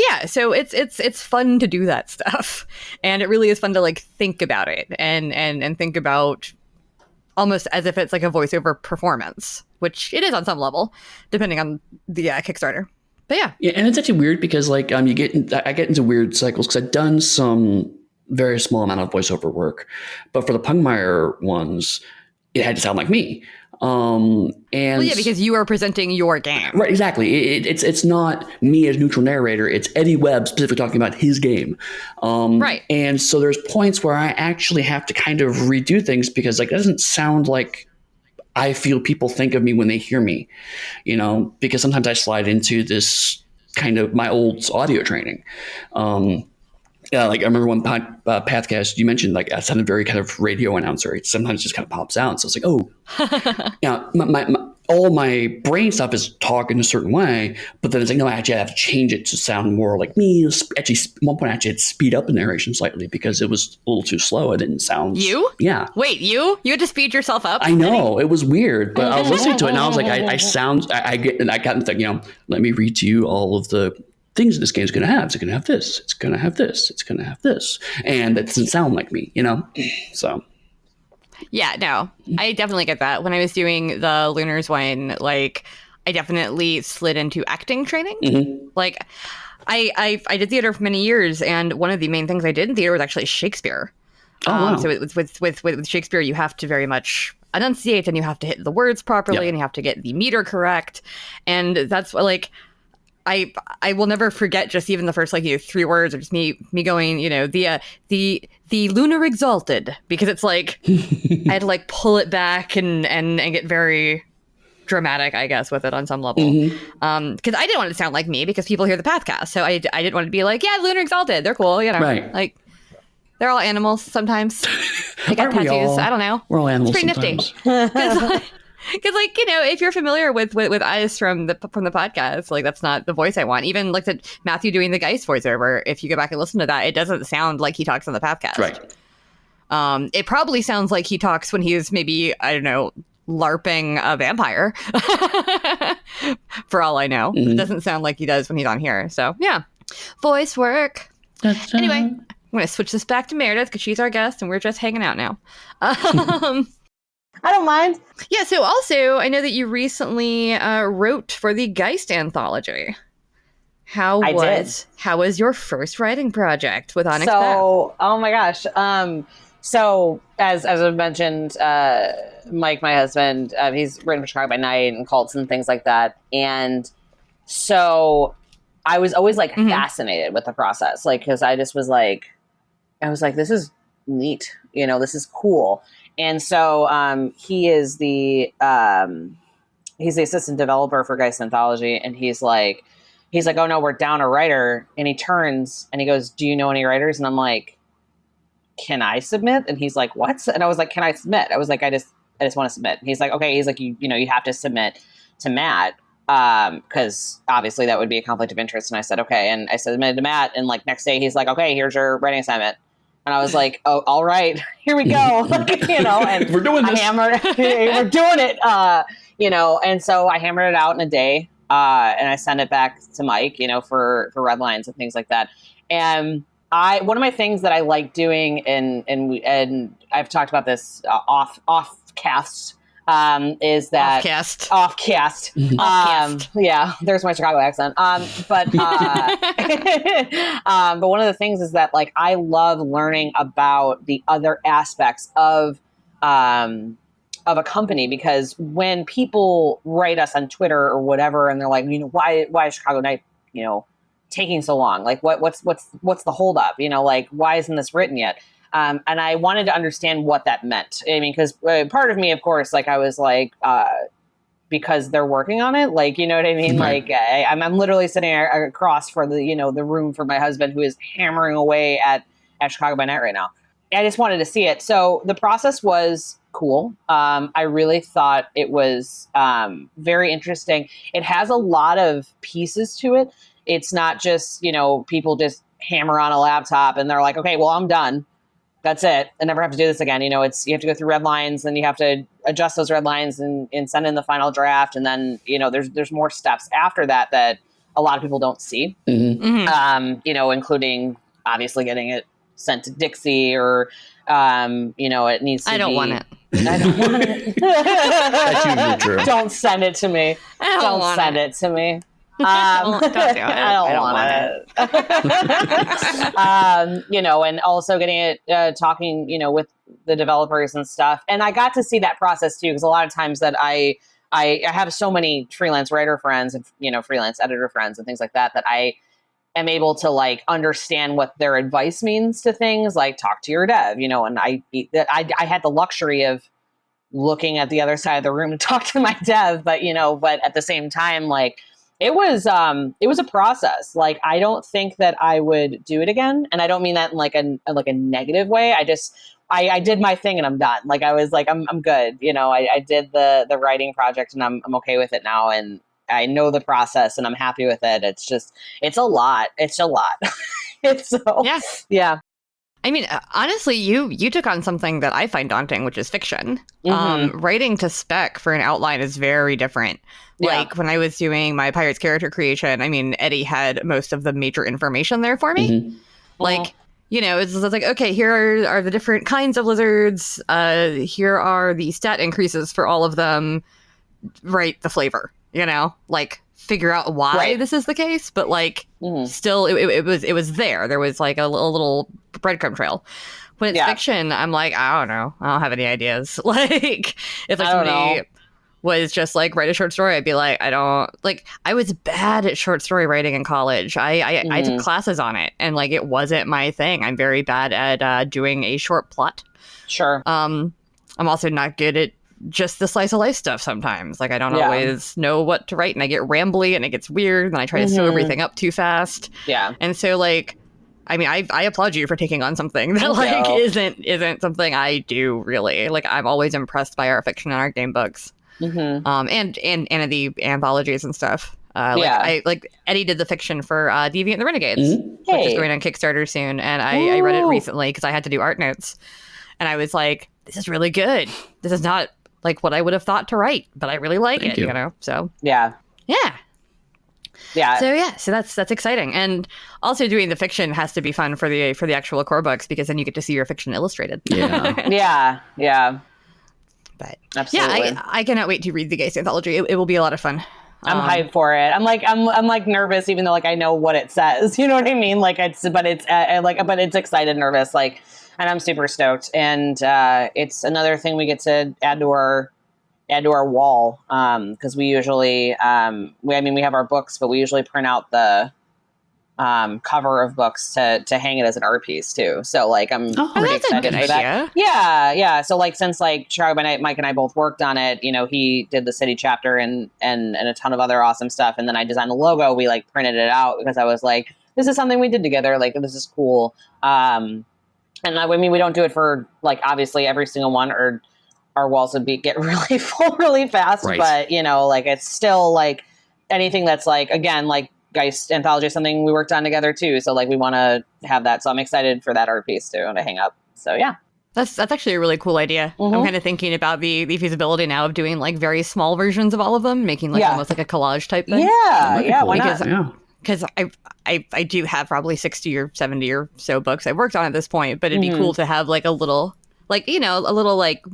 it's fun to do that stuff, and it really is fun to like think about it and think about almost as if it's like a voiceover performance. which it is on some level, depending on the Kickstarter. But yeah, and it's actually weird because like I get into weird cycles because I've done some very small amount of voiceover work, but for the Pugmire ones, it had to sound like me. And because you are presenting your game, right? Exactly. It's not me as neutral narrator. It's Eddie Webb specifically talking about his game, right? And so there's points where I actually have to kind of redo things because like it doesn't sound like I feel people think of me when they hear me, because sometimes I slide into this kind of my old audio training. Like I remember one Pathcast you mentioned, like I sounded very kind of radio announcer. It sometimes just kind of pops out. So it's like, oh, all my brain stuff is talking a certain way, but then it's like, no, actually I have to change it to sound more like me. Actually, at one point I actually had to speed up the narration slightly because it was a little too slow. It didn't sound. You? Yeah. Wait, you had to speed yourself up? I know. It was weird, but I was listening to it and I was like, I got the, let me read to you all of the things this game's going to have. It's going to have this. It's going to have this. It's going to have this. And it doesn't sound like me, So. Yeah, no, I definitely get that. When I was doing the Lunars one, like, I definitely slid into acting training. Mm-hmm. Like, I did theater for many years, and one of the main things I did in theater was actually Shakespeare. Oh, wow. So with Shakespeare, you have to very much enunciate, and you have to hit the words properly, and you have to get the meter correct. And that's what, like, I will never forget just even the first 3 words of just me going, the lunar exalted, because it's like I had to pull it back and get very dramatic, I guess, with it on some level. Because I didn't want it to sound like me because people hear the Pathcast, so I didn't want to be like, yeah, lunar exalted, they're cool, right? Like they're all animals sometimes. They got tattoos. I don't know. We're all animals. It's pretty sometimes. nifty. Because, if you're familiar with Ice from the podcast, that's not the voice I want. Even Matthew doing the Geist voiceover, if you go back and listen to that, it doesn't sound like he talks on the podcast. Right. It probably sounds like he talks when he's maybe, I don't know, LARPing a vampire. For all I know. Mm-hmm. It doesn't sound like he does when he's on here. So, yeah. Voice work. Anyway, I'm going to switch this back to Meredith because she's our guest and we're just hanging out now. I don't mind. Yeah, so also, I know that you recently wrote for the Geist anthology. How was your first writing project with Onyx Path? Oh my gosh. So as I've mentioned, Mike, my husband, he's written for Chicago by Night and Cults and things like that. And so I was always fascinated with the process, because I was like, this is neat. This is cool. And so he is he's the assistant developer for Geist Anthology, and he's like, oh no, we're down a writer. And he turns and he goes, do you know any writers? And I'm like, can I submit? And he's like, what? And I was like, can I submit? I was like, I just want to submit. And he's like, okay. He's like, you have to submit to Matt, because obviously that would be a conflict of interest. And I said, okay. And I submitted to Matt, and next day he's like, okay, here's your writing assignment. And I was like, oh, all right, here we go. And we're doing this. We're doing it. And so I hammered it out in a day. And I sent it back to Mike, for red lines and things like that. And one of my things that I like doing, and I've talked about this off cast, is that off cast. Yeah, there's my Chicago accent. But one of the things is that I love learning about the other aspects of a company, because when people write us on Twitter or whatever, and they're like, why is Chicago Night, taking so long? What's the holdup? Why isn't this written yet? And I wanted to understand what that meant. I mean, because part of me, of course, I was like, because they're working on it, you know what I mean? Right. I'm literally sitting across for the room for my husband, who is hammering away at Chicago by Night right now. I just wanted to see it. So the process was cool. I really thought it was very interesting. It has a lot of pieces to it. It's not just, people just hammer on a laptop and they're like, okay, well, I'm done. That's it. I never have to do this again. You have to go through red lines, and you have to adjust those red lines and send in the final draft. And then, there's more steps after that a lot of people don't see, including obviously getting it sent to Dixie, or, it needs to I don't want it. I don't want it. That's usually true. Don't send it to me. Don't send it to me. Don't do it. I don't want it. And also getting it, talking, with the developers and stuff. And I got to see that process too, because a lot of times that I have so many freelance writer friends and, freelance editor friends and things like that, that I am able to like understand what their advice means to things like talk to your dev, and I had the luxury of looking at the other side of the room to talk to my dev, but at the same time, like it was a process. Like, I don't think that I would do it again. And I don't mean that in like a negative way. I did my thing and I'm done. Like, I was like, I'm good. I did the writing project and I'm okay with it now. And I know the process and I'm happy with it. It's a lot. It's a lot. Yeah. I mean, honestly, you took on something that I find daunting, which is fiction. Writing to spec for an outline is very different. Yeah. Like when I was doing my Pirates character creation, I mean, Eddie had most of the major information there for me. Mm-hmm. Like, it's like, okay, here are the different kinds of lizards. Here are the stat increases for all of them. Write the flavor, like figure out why this is the case. But like, still, it was there. There was like a little breadcrumb trail. When it's fiction, I'm like, I don't know. I don't have any ideas. Like, if like somebody was just like, write a short story, I'd be like, I was bad at short story writing in college. I took classes on it, and like, it wasn't my thing. I'm very bad at doing a short plot. Sure. I'm also not good at just the slice of life stuff sometimes. Like, I don't always know what to write, and I get rambly and it gets weird, and I try to sew everything up too fast. Yeah. And so like, I mean, I applaud you for taking on something that like isn't something I do really. Like, I'm always impressed by our fiction and our game books. And the anthologies and stuff. Eddie did the fiction for Deviant and the Renegades, which is going on Kickstarter soon, and I read it recently because I had to do art notes, and I was like, this is really good. This is not like what I would have thought to write, but I really like it. So yeah. So that's exciting, and also doing the fiction has to be fun for the actual core books, because then you get to see your fiction illustrated. Yeah. But absolutely. I cannot wait to read the Geist anthology. It will be a lot of fun. I'm hyped for it. I'm like nervous, even though like I know what it says. You know what I mean? Like but it's excited, nervous, like, and I'm super stoked. And it's another thing we get to add to our wall, because we usually we have our books, but we usually print out the cover of books to hang it as an art piece too. So like, I'm pretty excited for that. Yeah. So like, since like Chicago by Night, Mike and I both worked on it, he did the city chapter and a ton of other awesome stuff. And then I designed the logo. We like printed it out because I was like, this is something we did together. Like, this is cool. And we don't do it for like, obviously every single one, or our walls would get really full really fast. Right. But like, it's still like anything that's like, again, like Geist anthology is something we worked on together too. So like, we want to have that. So I'm excited for that art piece too, to hang up. So yeah. That's actually a really cool idea. I'm kind of thinking about the feasibility now of doing like very small versions of all of them, making like almost like a collage type thing. Yeah. Why not? Because I do have probably 60 or 70 or so books I've worked on at this point, but it'd be cool to have like a little, like, a little like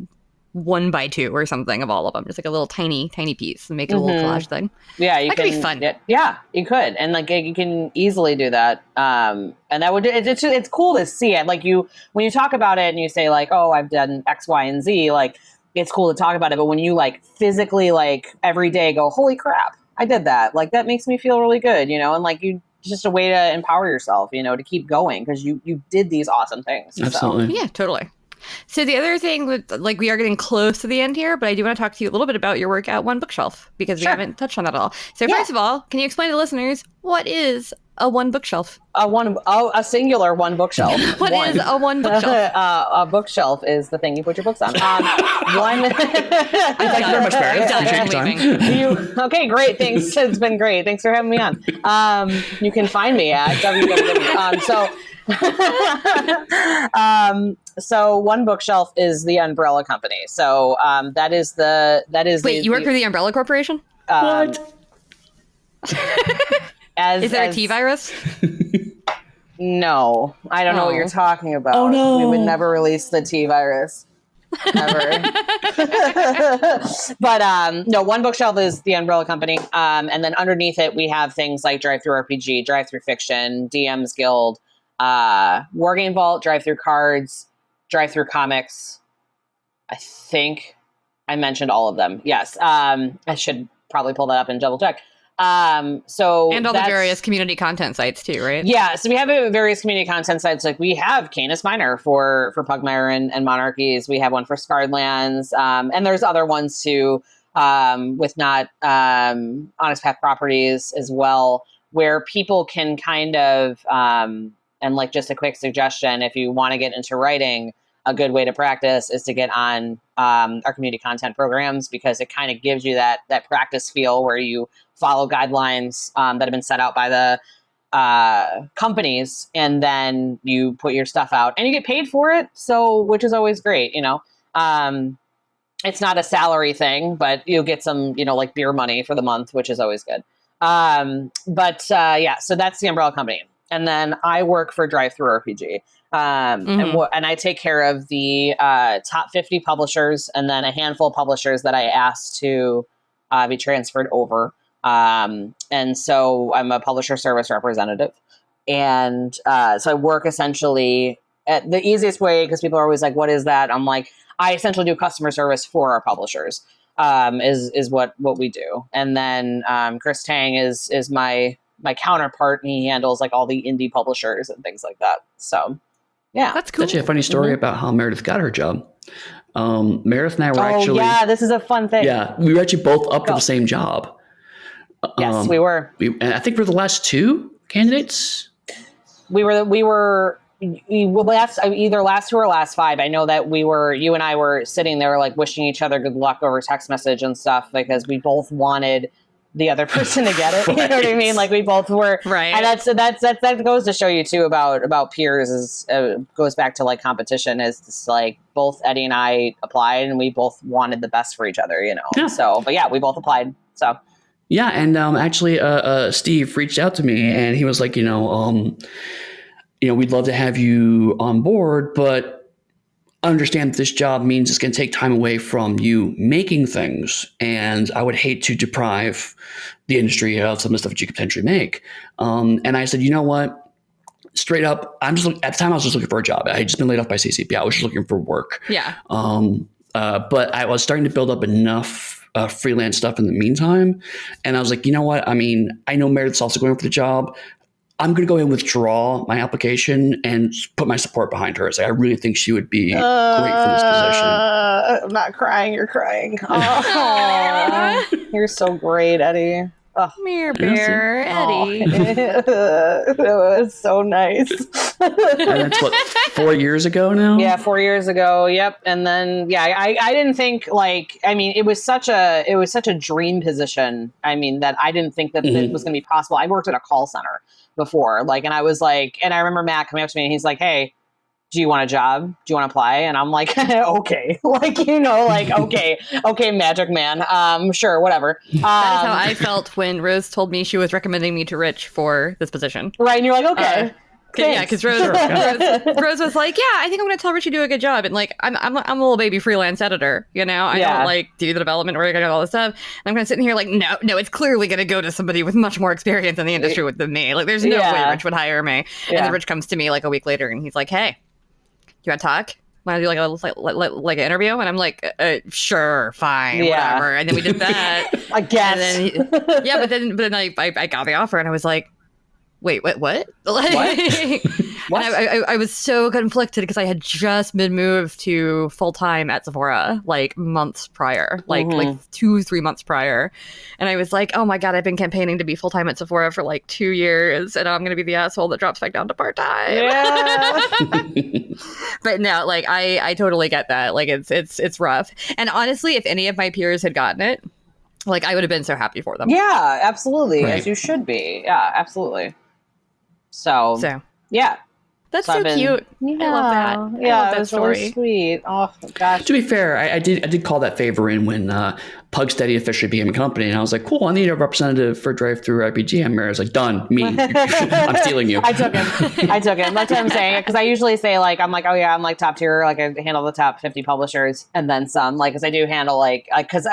1x2 or something of all of them, just like a little tiny piece, and make a little collage thing. Yeah, that could be fun. Yeah, you could, and like you can easily do that. And that would it's cool to see it. Like, when you talk about it and you say like, oh, I've done X, Y, and Z, like, it's cool to talk about it. But when you like physically like every day go, holy crap, I did that. Like, that makes me feel really good, and like just a way to empower yourself, to keep going, because you did these awesome things. Absolutely. So. Yeah, totally. So the other thing, like, we are getting close to the end here, but I do want to talk to you a little bit about your work at OneBookShelf, because we haven't touched on that at all. So first of all, can you explain to listeners, what is a OneBookShelf? A singular one bookshelf. What is a OneBookShelf? A bookshelf is the thing you put your books on. Thank you very much, Meredith. Okay, great. Thanks. It's been great. Thanks for having me on. You can find me at www. So OneBookShelf is the umbrella company. So that is. Wait, you work for the Umbrella Corporation? What? Is there a T-virus? No, I don't know what you're talking about. Oh no, we would never release the T-virus. ever. But no, OneBookShelf is the umbrella company. And then underneath it, we have things like Drive-Thru RPG, Drive-Thru Fiction, DM's Guild, Wargame Vault, Drive-Thru Cards, Drive-Thru Comics. I think I mentioned all of them. Yes. I should probably pull that up and double check. So and all the various community content sites too, right? Yeah, so we have various community content sites. Like we have Canis Minor for Pugmire and Monarchies. We have one for Scarred Lands, and there's other ones too with not Onyx Path properties as well, where people can kind of and like just a quick suggestion, if you want to get into writing, a good way to practice is to get on our community content programs, because it kind of gives you that practice feel where you follow guidelines that have been set out by the companies, and then you put your stuff out and you get paid for it. So, which is always great, you know. It's not a salary thing, but you'll get some, you know, like beer money for the month, which is always good. Yeah, so that's the umbrella company. And then I work for Drive-Thru RPG. And I take care of the top 50 publishers and then a handful of publishers that I asked to be transferred over. And so I'm a publisher service representative. And so I work essentially at the easiest way, because people are always like, what is that? I'm like, I essentially do customer service for our publishers, is what we do. And then Chris Tang is my counterpart, and he handles like all the indie publishers and things like that. So yeah, that's cool. Actually, a funny story about how Meredith got her job. Meredith and I were yeah, this is a fun thing. Yeah, we were actually both up to the same job. Yes, we were. I think we're the last two candidates. We were either last two or last five. I know that you and I were sitting there like wishing each other good luck over text message and stuff, because we both wanted the other person to get it. You know what I mean? Like we both were. Right. And that goes to show you too about peers, is goes back to like competition, is just like both Eddie and I applied and we both wanted the best for each other, you know? Yeah. So, but yeah, we both applied. So. Yeah. And actually, Steve reached out to me and he was like, we'd love to have you on board, but understand that this job means it's going to take time away from you making things. And I would hate to deprive the industry of some of the stuff that you could potentially make. And I said, you know what? Straight up, at the time I was just looking for a job. I had just been laid off by CCP. I was just looking for work. Yeah. But I was starting to build up enough freelance stuff in the meantime. And I was like, you know what? I mean, I know Meredith's also going for the job. I'm going to go ahead and withdraw my application and put my support behind her. So I really think she would be great for this position. I'm not crying. You're crying. Oh, you're so great, Eddie. Oh. MereBear, Eddie. It was so nice. And that's 4 years ago now? Yeah, 4 years ago. Yep. And then, yeah, I didn't think it was such a dream position. I mean, that I didn't think that it was going to be possible. I worked at a call center before, and I was like, and I remember Matt coming up to me and he's like, hey, do you want a job? Do you want to apply? And I'm like, okay, okay, Magic Man. Sure, whatever. That is how I felt when Rose told me she was recommending me to Rich for this position. Right, and you're like, okay. Yeah, because Rose was like, yeah, I think I'm going to tell Rich you do a good job. And like, I'm a little baby freelance editor, you know? I don't like do the development work, I got all this stuff. And I'm kind of sitting here like, no, it's clearly going to go to somebody with much more experience in the industry than me. Like, there's no way Rich would hire me. And then Rich comes to me like a week later and he's like, hey, you want to talk? Want to do like an interview? And I'm like, sure, fine, whatever. And then we did that. I guess. And then, but then I got the offer and I was like, wait, what? What? What? And I was so conflicted because I had just been moved to full time at Sephora like months prior, like 2-3 months prior. And I was like, oh my God, I've been campaigning to be full time at Sephora for like 2 years. And I'm going to be the asshole that drops back down to part time. Yeah. But no, like I totally get that. Like it's rough. And honestly, if any of my peers had gotten it, like I would have been so happy for them. Yeah, absolutely. Right. As you should be. Yeah, absolutely. So yeah. That's so cute. Yeah, I love that. Yeah, I love it that was story. really sweet. Oh gosh. To be fair, I did call that favor in when Pugsteady officially became a company, and I was like, cool, I need a representative for Drive Through RPG. And Mary was like, done, me. I'm stealing you. I took him. That's what I'm saying. Because I usually say like, I'm like, oh yeah, I'm like top tier. Like I handle the top 50 publishers and then some. Like, because I do handle because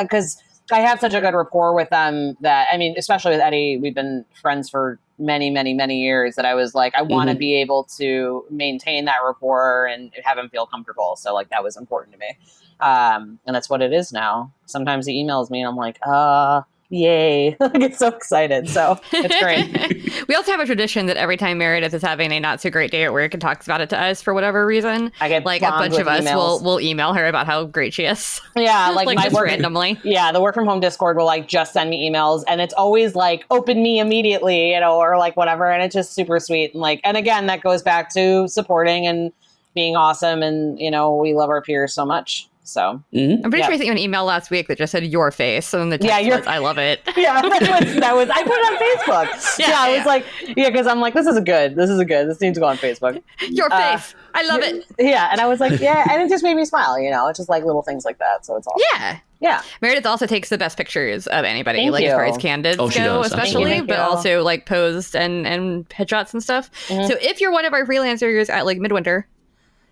I have such a good rapport with them that, I mean, especially with Eddie, we've been friends for many, many, many years, that I was like, I want to be able to maintain that rapport and have him feel comfortable. So like, that was important to me. And that's what it is now. Sometimes he emails me and I'm like, yay. I get so excited. So it's great. We also have a tradition that every time Meredith is having a not so great day at work and talks about it to us for whatever reason, I get like a bunch of us emails. will email her about how great she is. Yeah, like my just work randomly. Yeah, the work from home Discord will like just send me emails, and it's always like open me immediately, or like whatever, and it's just super sweet. And like, and again, that goes back to supporting and being awesome, and we love our peers so much. So I'm pretty sure I sent you an email last week that just said your face, and then the text was, I love it. Yeah, that was I put it on Facebook. I was like, because I'm like, this is good. This needs to go on Facebook. Your face. I love it. Yeah, and I was like, yeah, and it just made me smile. It's just like little things like that. So it's awesome. Yeah. Meredith also takes the best pictures of anybody, Thank like you. as far as candids go, does, especially, Thank but you. also like posed and headshots and stuff. So if you're one of our freelancers at like Midwinter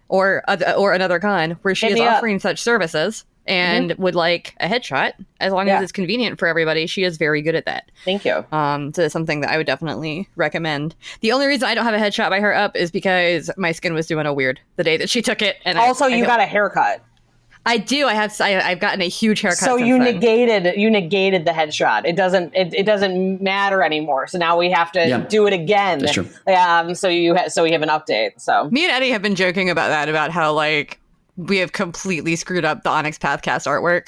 or another con where she is offering such services and would like a headshot, as long as it's convenient for everybody, she is very good at that. Thank you. So it's something that I would definitely recommend. The only reason I don't have a headshot by her up is because my skin was doing a weird the day that she took it. And also, you got a haircut. I do. I've gotten a huge haircut. So you negated the headshot. It doesn't matter anymore. So now we have to do it again. That's true. So we have an update. So me and Eddie have been joking about that, about how like we have completely screwed up the Onyx Pathcast artwork.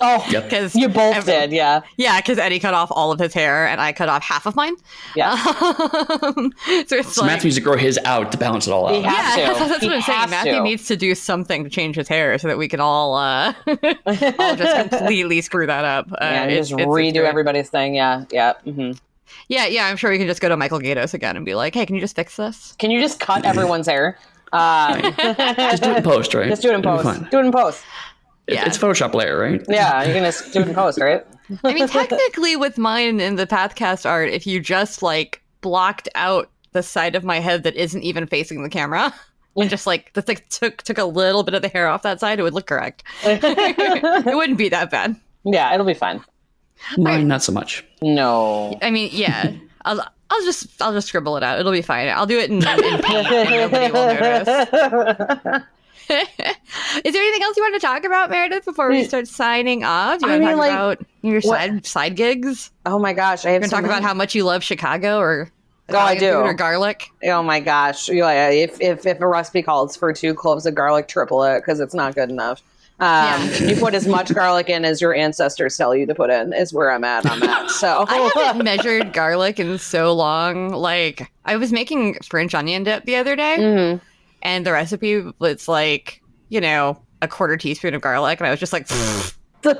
Oh, because you both did, yeah. Yeah, because Eddie cut off all of his hair and I cut off half of mine. Yeah. So Matthew needs to grow his out to balance it all out. He has to. That's what I'm saying. Matthew needs to do something to change his hair so that we can all just completely screw that up. Just redo everybody's thing. Yeah. Mm-hmm. Yeah. I'm sure we can just go to Michael Gaidos again and be like, hey, can you just fix this? Can you just cut everyone's hair? Just do it in post, right? Just do it in post. Do it in post. Yeah. It's Photoshop layer, right? Yeah, you're going to do it in post, right? I mean, technically with mine in the Pathcast art, if you just like blocked out the side of my head that isn't even facing the camera, and just like took a little bit of the hair off that side, it would look correct. It wouldn't be that bad. Yeah, it'll be fine. Mine, not so much. No. I mean, yeah. I'll just scribble it out. It'll be fine. I'll do it in paint and nobody will notice. Is there anything else you want to talk about, Meredith, before we start signing off? Do you want to talk about your side gigs? Oh my gosh, I have to talk about how much you love Chicago or I do. Food or garlic. Oh my gosh, if a recipe calls for 2 cloves of garlic, triple it because it's not good enough. You put as much garlic in as your ancestors tell you to put in is where I'm at on that. So I haven't measured garlic in so long. Like I was making French onion dip the other day. And the recipe was like, a quarter teaspoon of garlic. And I was just like,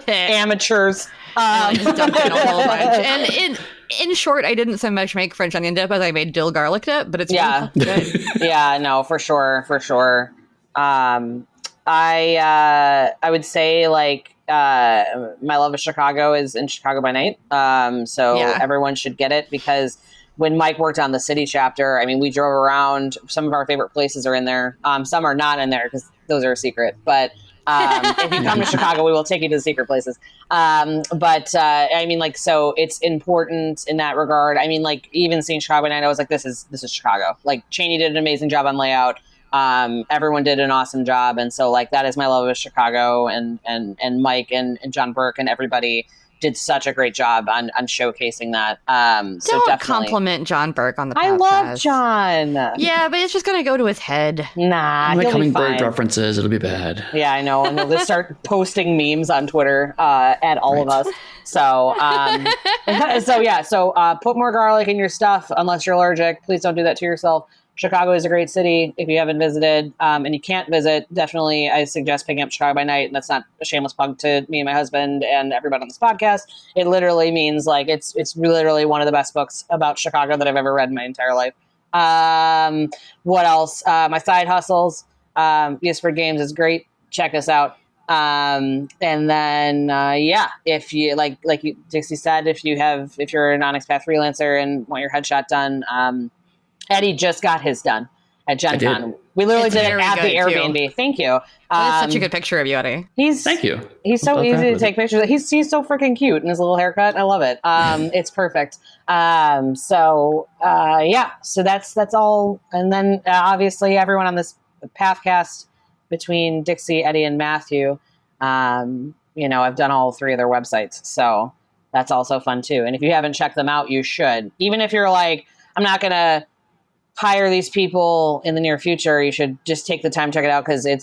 amateurs. And I just dumped in a whole bunch. And in short, I didn't so much make French onion dip as I made dill garlic dip, but it's really good. Yeah, no, for sure. I would say like my love of Chicago is in Chicago by Night. So everyone should get it because when Mike worked on the city chapter, I mean, we drove around. Some of our favorite places are in there. Some are not in there because those are a secret. But if you come to Chicago, we will take you to the secret places. I mean, like, so it's important in that regard. I mean, like, even seeing Chicago by Night, I was like, this is Chicago. Like, Cheney did an amazing job on layout. Everyone did an awesome job. And so, like, that is my love of Chicago. And Mike and John Burke and everybody did such a great job on showcasing that. So Don't compliment John Burke on the podcast. I love John. Yeah, but it's just going to go to his head. Nah, like he'll be fine. Hummingbird references, it'll be bad. Yeah, I know. And they'll just start posting memes on Twitter at all of us. So, put more garlic in your stuff unless you're allergic. Please don't do that to yourself. Chicago is a great city if you haven't visited, and you can't visit. Definitely, I suggest picking up Chicago by Night, and that's not a shameless plug to me and my husband and everybody on this podcast. It literally means like it's literally one of the best books about Chicago that I've ever read in my entire life. What else? My side hustles. Whispered Games is great. Check us out. And then, if you like Dixie said, if you're an Onyx Path freelancer and want your headshot done, Eddie just got his done at Gen Con. We literally did it at the Airbnb. Too. Thank you. That's such a good picture of you, Eddie. Thank you. He's so easy to take pictures. He's so freaking cute in his little haircut. I love it. It's perfect. So that's all. And then obviously everyone on this Pathcast, between Dixie, Eddie, and Matthew, I've done all 3 of their websites. So that's also fun too. And if you haven't checked them out, you should. Even if you're like, I'm not going to hire these people in the near future, you should just take the time to check it out, because it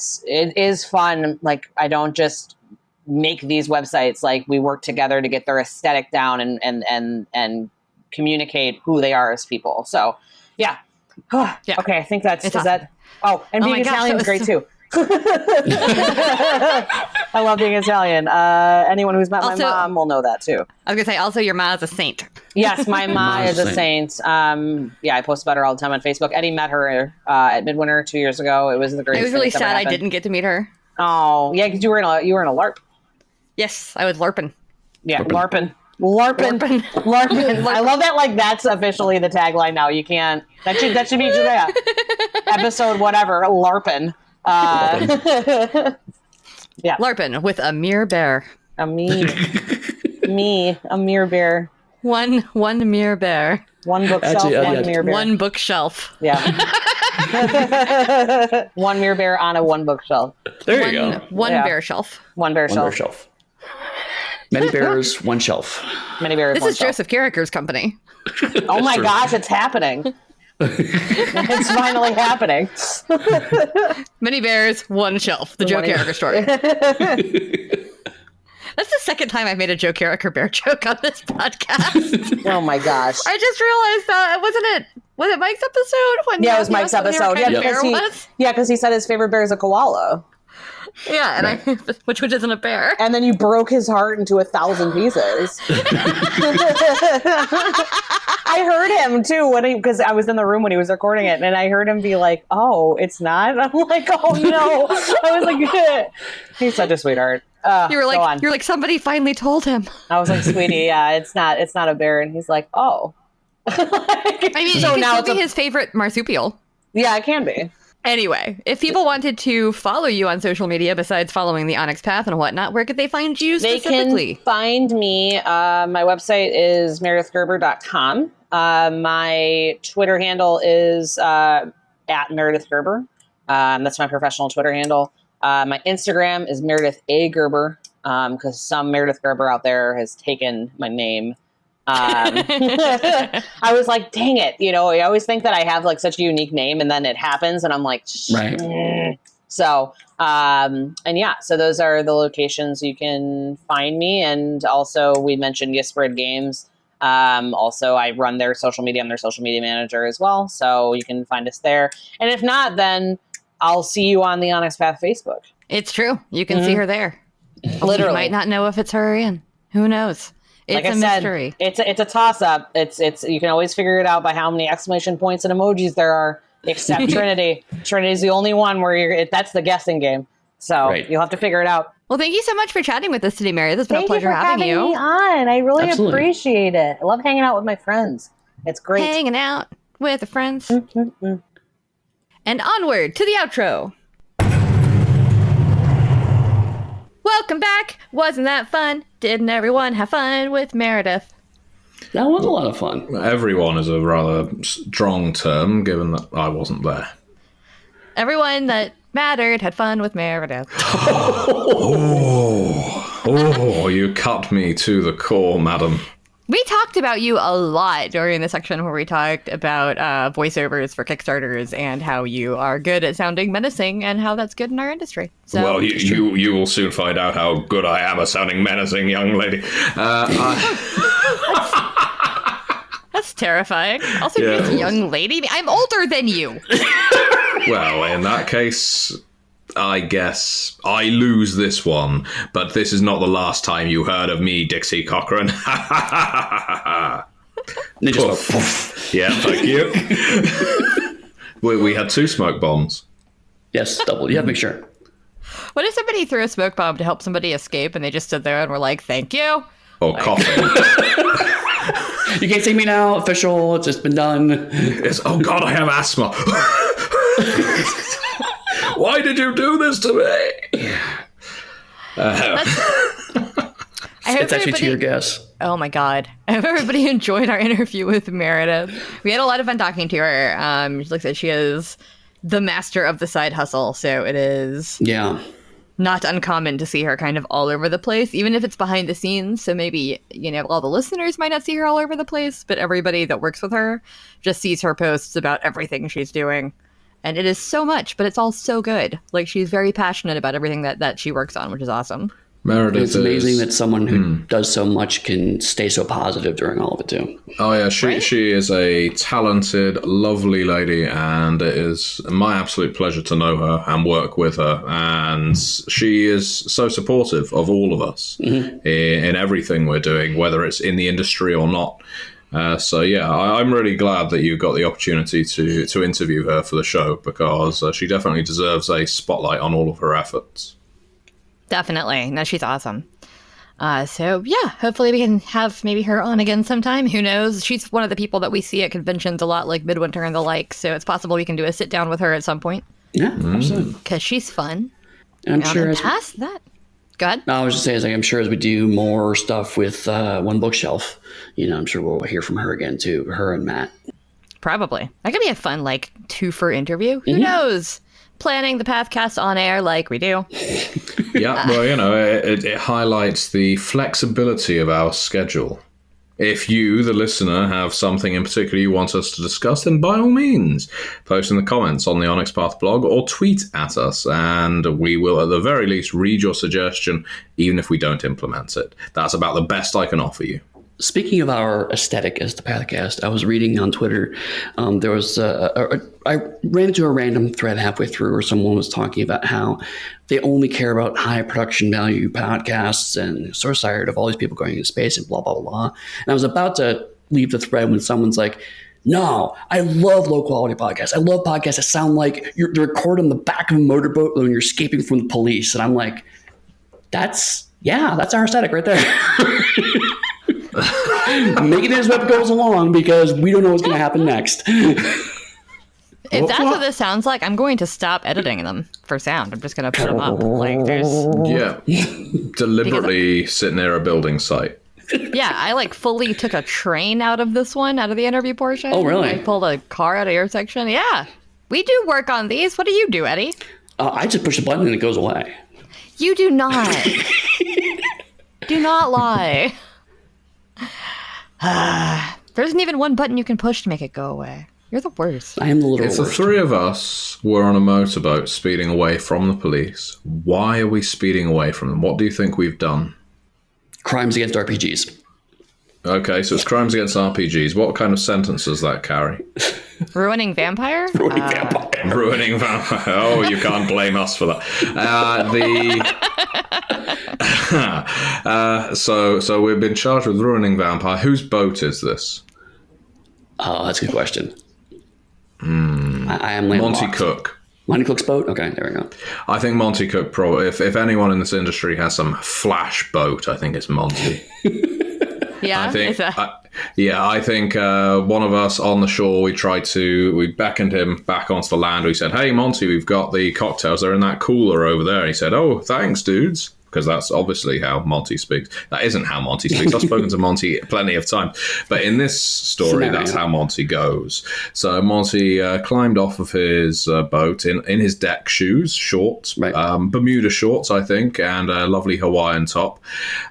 is fun. Like, I don't just make these websites. Like, we work together to get their aesthetic down and communicate who they are as people. So yeah. Okay, I think that's awesome. That. Oh, and being Italian is great too. I love being Italian. Anyone who's met my mom will know that too. I was gonna say, also, your ma is a saint. Yes, my ma is a saint. I post about her all the time on Facebook. Eddie met her at Midwinter 2 years ago. It was the greatest. I was really sad I didn't get to meet her. Oh yeah, because you were in a LARP. Yes, I was LARPin. Yeah, LARPin. I love that. Like, that's officially the tagline now. You can't. That should be episode whatever. LARPin. Yeah. LARPin with a MereBear. A MereBear. One MereBear. One bookshelf, one MereBear. One bookshelf. Yeah. One MereBear on a one bookshelf. There you go. One bear shelf. One bear shelf. Many bears, one shelf. Many bears. This is Joseph Carricker's company. Oh my gosh, it's happening. It's finally happening. Many bears, one shelf. The Joe Carricker story. That's the second time I've made a Joe Carricker bear joke on this podcast. Oh my gosh. I just realized that, was it Mike's episode? Yeah, it was Mike's episode. Yeah, because he said his favorite bear is a koala. Yeah, and which isn't a bear. And then you broke his heart into 1,000 pieces. I heard him too because I was in the room when he was recording it, and I heard him be like, "Oh, it's not." And I'm like, "Oh no!" I was like, "He's such a sweetheart." You're like, somebody finally told him. I was like, "Sweetie, yeah, it's not a bear," and he's like, "Oh." I mean, so now it's his favorite marsupial. Yeah, it can be. Anyway, if people wanted to follow you on social media besides following the Onyx Path and whatnot, where could they find you specifically? They can find me. My website is meredithgerber.com. My Twitter handle is at Meredith Gerber. That's my professional Twitter handle. My Instagram is Meredith A. Gerber, because some Meredith Gerber out there has taken my name. I was like, dang it. I always think that I have like such a unique name, and then it happens and I'm like, right. So, so those are the locations you can find me. And also we mentioned Whispered Games. Also I run their social media. I'm their social media manager as well. So you can find us there. And if not, then I'll see you on the Onyx Path Facebook. It's true. You can see her there. Literally. You might not know if it's her or Ian. Who knows? It's a mystery. It's a toss up. It's you can always figure it out by how many exclamation points and emojis there are, except Trinity. Trinity's the only one where that's the guessing game. So You'll have to figure it out. Well, thank you so much for chatting with us today, Meredith. It's been a pleasure having you. Thank you for having me on. I really appreciate it. I love hanging out with my friends. It's great. Hanging out with the friends. Mm-hmm. And onward to the outro. Welcome back. Wasn't that fun? Didn't everyone have fun with Meredith? That was a lot of fun. Everyone is a rather strong term, given that I wasn't there. Everyone that mattered had fun with Meredith. You cut me to the core, madam. We talked about you a lot during the section where we talked about voiceovers for Kickstarters and how you are good at sounding menacing and how that's good in our industry. So, well, you will soon find out how good I am at sounding menacing, young lady. That's terrifying. Also, you're a young lady. I'm older than you. Well, in that case, I guess I lose this one, but this is not the last time you heard of me, Dixie Cochran. Ninja Poof. smoke. Yeah, thank you. we had 2 smoke bombs. Yes, double. You have to make sure. What if somebody threw a smoke bomb to help somebody escape and they just stood there and were like, thank you? Or coughing. You can't see me now, official. It's just been done. It's, oh God, I have asthma. Why did you do this to me? I hope It's actually to your everybody- guess. Oh my God. I hope everybody enjoyed our interview with Meredith. We had a lot of fun talking to her. She looks like she is the master of the side hustle. So it is Yeah. not uncommon to see her kind of all over the place, even if it's behind the scenes. So maybe, all the listeners might not see her all over the place, but everybody that works with her just sees her posts about everything she's doing. And it is so much, but it's all so good. Like, she's very passionate about everything that she works on, which is awesome. Meredith It's amazing is, that someone who does so much can stay so positive during all of it, too. Oh yeah, she Right? she is a talented, lovely lady, and it is my absolute pleasure to know her and work with her. And she is so supportive of all of us in everything we're doing, whether it's in the industry or not. So yeah, I'm really glad that you got the opportunity to interview her for the show, because she definitely deserves a spotlight on all of her efforts. Definitely. No, she's awesome. So yeah, hopefully we can have maybe her on again sometime. Who knows? She's one of the people that we see at conventions a lot, like Midwinter and the like. So it's possible we can do a sit down with her at some point, Yeah, absolutely. because she's fun. And I'm sure And as past that, go ahead. I was just saying, I'm sure as we do more stuff with OneBookShelf, I'm sure we'll hear from her again too. Her and Matt. Probably. That could be a fun, like, 2-for interview. Who knows? Planning the Pathcast on air like we do. Yeah, well, it highlights the flexibility of our schedule. If you, the listener, have something in particular you want us to discuss, then by all means, post in the comments on the Onyx Path blog or tweet at us, and we will at the very least read your suggestion, even if we don't implement it. That's about the best I can offer you. Speaking of our aesthetic as the Pathcast, I was reading on Twitter. There was I ran into a random thread halfway through where someone was talking about how they only care about high production value podcasts and so tired of all these people going into space and blah, blah, blah. And I was about to leave the thread when someone's like, no, I love low quality podcasts. I love podcasts that sound like you're recorded on the back of a motorboat when you're escaping from the police. And I'm like, that's our aesthetic right there. Make it as it goes along, because we don't know what's going to happen next. If that's what this sounds like, I'm going to stop editing them for sound. I'm just going to put them up. Like, Yeah, deliberately sit near a building site. yeah, I like fully took a train out of this one, out of the interview portion. Oh, really? I pulled a car out of your section. Yeah, we do work on these. What do you do, Eddie? I just push a button and it goes away. You do not. Do not lie. There isn't even one button you can push to make it go away. You're the worst. I am the literal If the worst. 3 of us were on a motorboat speeding away from the police, why are we speeding away from them? What do you think we've done? Crimes against RPGs. Okay, so it's crimes against RPGs. What kind of sentence does that carry? Ruining vampire? Ruining vampire. Ruining vampire. Oh, you can't blame us for that. So we've been charged with ruining vampire. Whose boat is this? Oh, that's a good question. I am landlocked. Monty Cook. Monty Cook's boat? Okay, there we go. I think Monty Cook probably. If anyone in this industry has some flash boat, I think it's Monty. Yeah. I think. is that- I think one of us on the shore, we beckoned him back onto the land. We said, "Hey, Monty, we've got the cocktails. They're in that cooler over there." And he said, "Oh, thanks, dudes." Because that's obviously how Monty speaks. That isn't how Monty speaks. I've spoken to Monty plenty of times. But in this story, Scenario. that's how Monty goes. So Monty climbed off of his boat in his deck shoes, shorts, Right. Bermuda shorts, I think, and a lovely Hawaiian top.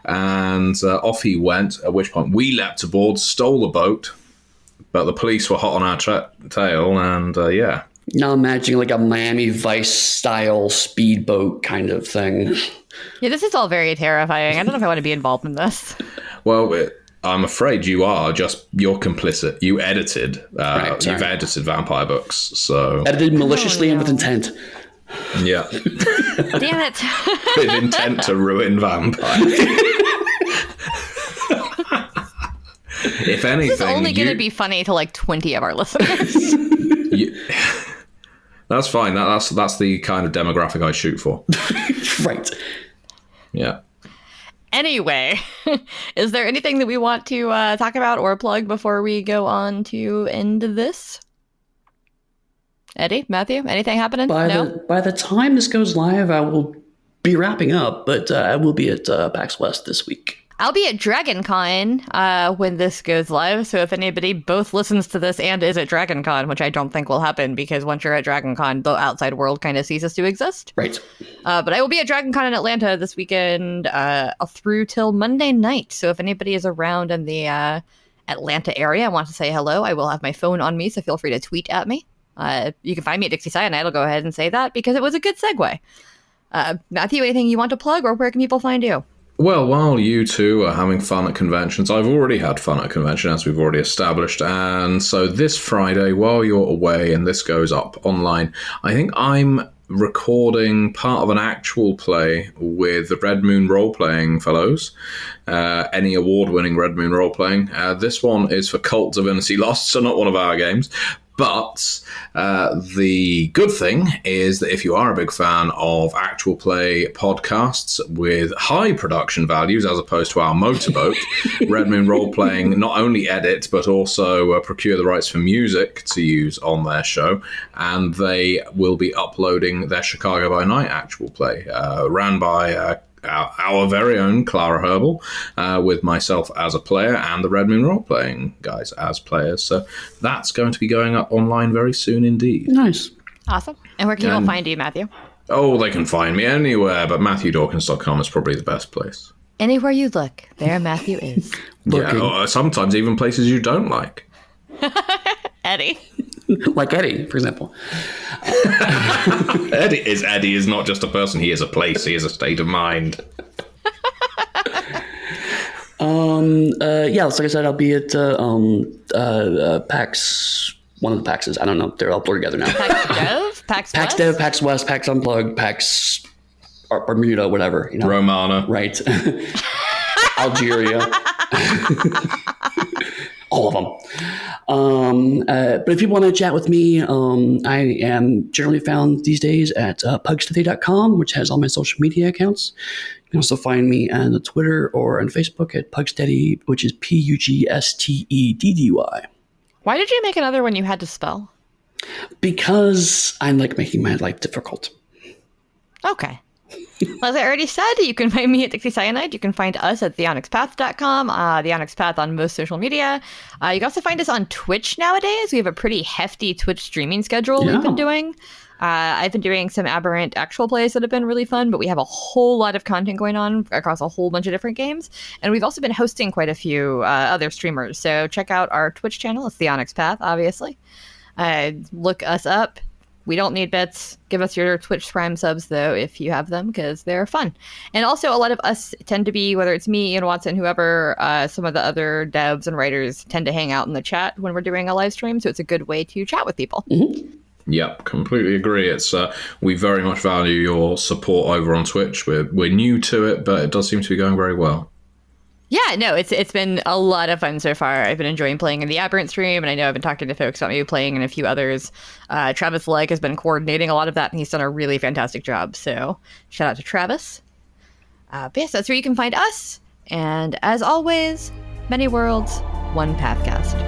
And off he went, at which point we leapt aboard, stole the boat. But the police were hot on our tail, and yeah. Now imagining like a Miami Vice style speedboat kind of thing. Yeah, this is all very terrifying. I don't know if I want to be involved in this. Well, I'm afraid you're complicit. You edited, Right, sorry. you've edited vampire books, so Edited maliciously and with intent. yeah, Damn it. with intent to ruin vampire. If anything, This is only going to be funny to like 20 of our listeners. That's fine. That's the kind of demographic I shoot for. Right. Yeah. Anyway, is there anything that we want to talk about or plug before we go on to end this? Eddie, Matthew, anything happening? By the time this goes live, I will be wrapping up, but I will be at PAX West this week. I'll be at DragonCon when this goes live, so if anybody both listens to this and is at DragonCon, which I don't think will happen because once you're at DragonCon, the outside world kind of ceases to exist. Right. But I will be at DragonCon in Atlanta this weekend through till Monday night, so if anybody is around in the Atlanta area and wants to say hello, I will have my phone on me, so feel free to tweet at me. You can find me at Dixie Cyanide. I'll go ahead and say that because it was a good segue. Matthew, anything you want to plug, or where can people find you? Well, while you two are having fun at conventions, I've already had fun at convention, as we've already established. And so this Friday, while you're away and this goes up online, I think I'm recording part of an actual play with the Red Moon Role-Playing Fellows, any award-winning Red Moon Role-Playing. This one is for Cult Divinity Lost, so not one of our games. But the good thing is that if you are a big fan of actual play podcasts with high production values as opposed to our motorboat, Red Moon Role-Playing not only edit but also procure the rights for music to use on their show, and they will be uploading their Chicago by Night actual play, ran by our very own Clara Herbal, with myself as a player and the Red Moon Role-Playing guys as players. So that's going to be going up online very soon indeed. Nice. Awesome. And where can people find you, Matthew? Oh, they can find me anywhere, but MatthewDawkins.com is probably the best place. Anywhere you look, there Matthew is. Yeah, sometimes even places you don't like. Eddie. Like Eddie, for example. Eddie is not just a person, he is a place, he is a state of mind. Yeah, so like I said, I'll be at PAX, one of the PAXs. I don't know. They're all blurred together now. PAX Dev? PAX PAX West? Dev, PAX West, PAX Unplugged, PAX Bermuda, whatever. You know? Romana. Right. Algeria. All of them. But if you want to chat with me, I am generally found these days at pugsteady.com, which has all my social media accounts. You can also find me on the Twitter or on Facebook at pugsteady, which is PUGSTEDDY. Why did you make another one you had to spell? Because I like making my life difficult. Okay. Well, as I already said, you can find me at Dixie Cyanide. You can find us at theonyxpath.com, the Onyx Path on most social media. You can also find us on Twitch nowadays. We have a pretty hefty Twitch streaming schedule we've been doing. I've been doing some aberrant actual plays that have been really fun, but we have a whole lot of content going on across a whole bunch of different games. And we've also been hosting quite a few other streamers. So check out our Twitch channel. It's the Onyx Path, obviously. Look us up. We don't need bits. Give us your Twitch Prime subs, though, if you have them, because they're fun. And also, a lot of us tend to be, whether it's me, Ian Watson, whoever, some of the other devs and writers tend to hang out in the chat when we're doing a live stream, so it's a good way to chat with people. Mm-hmm. Yep, completely agree. It's we very much value your support over on Twitch. We're new to it, but it does seem to be going very well. Yeah, no, it's been a lot of fun so far. I've been enjoying playing in the Aberrant stream, and I know I've been talking to folks about maybe playing in a few others. Travis Legg has been coordinating a lot of that, and he's done a really fantastic job. So shout out to Travis. But yes, that's where you can find us. And as always, many worlds, one Pathcast.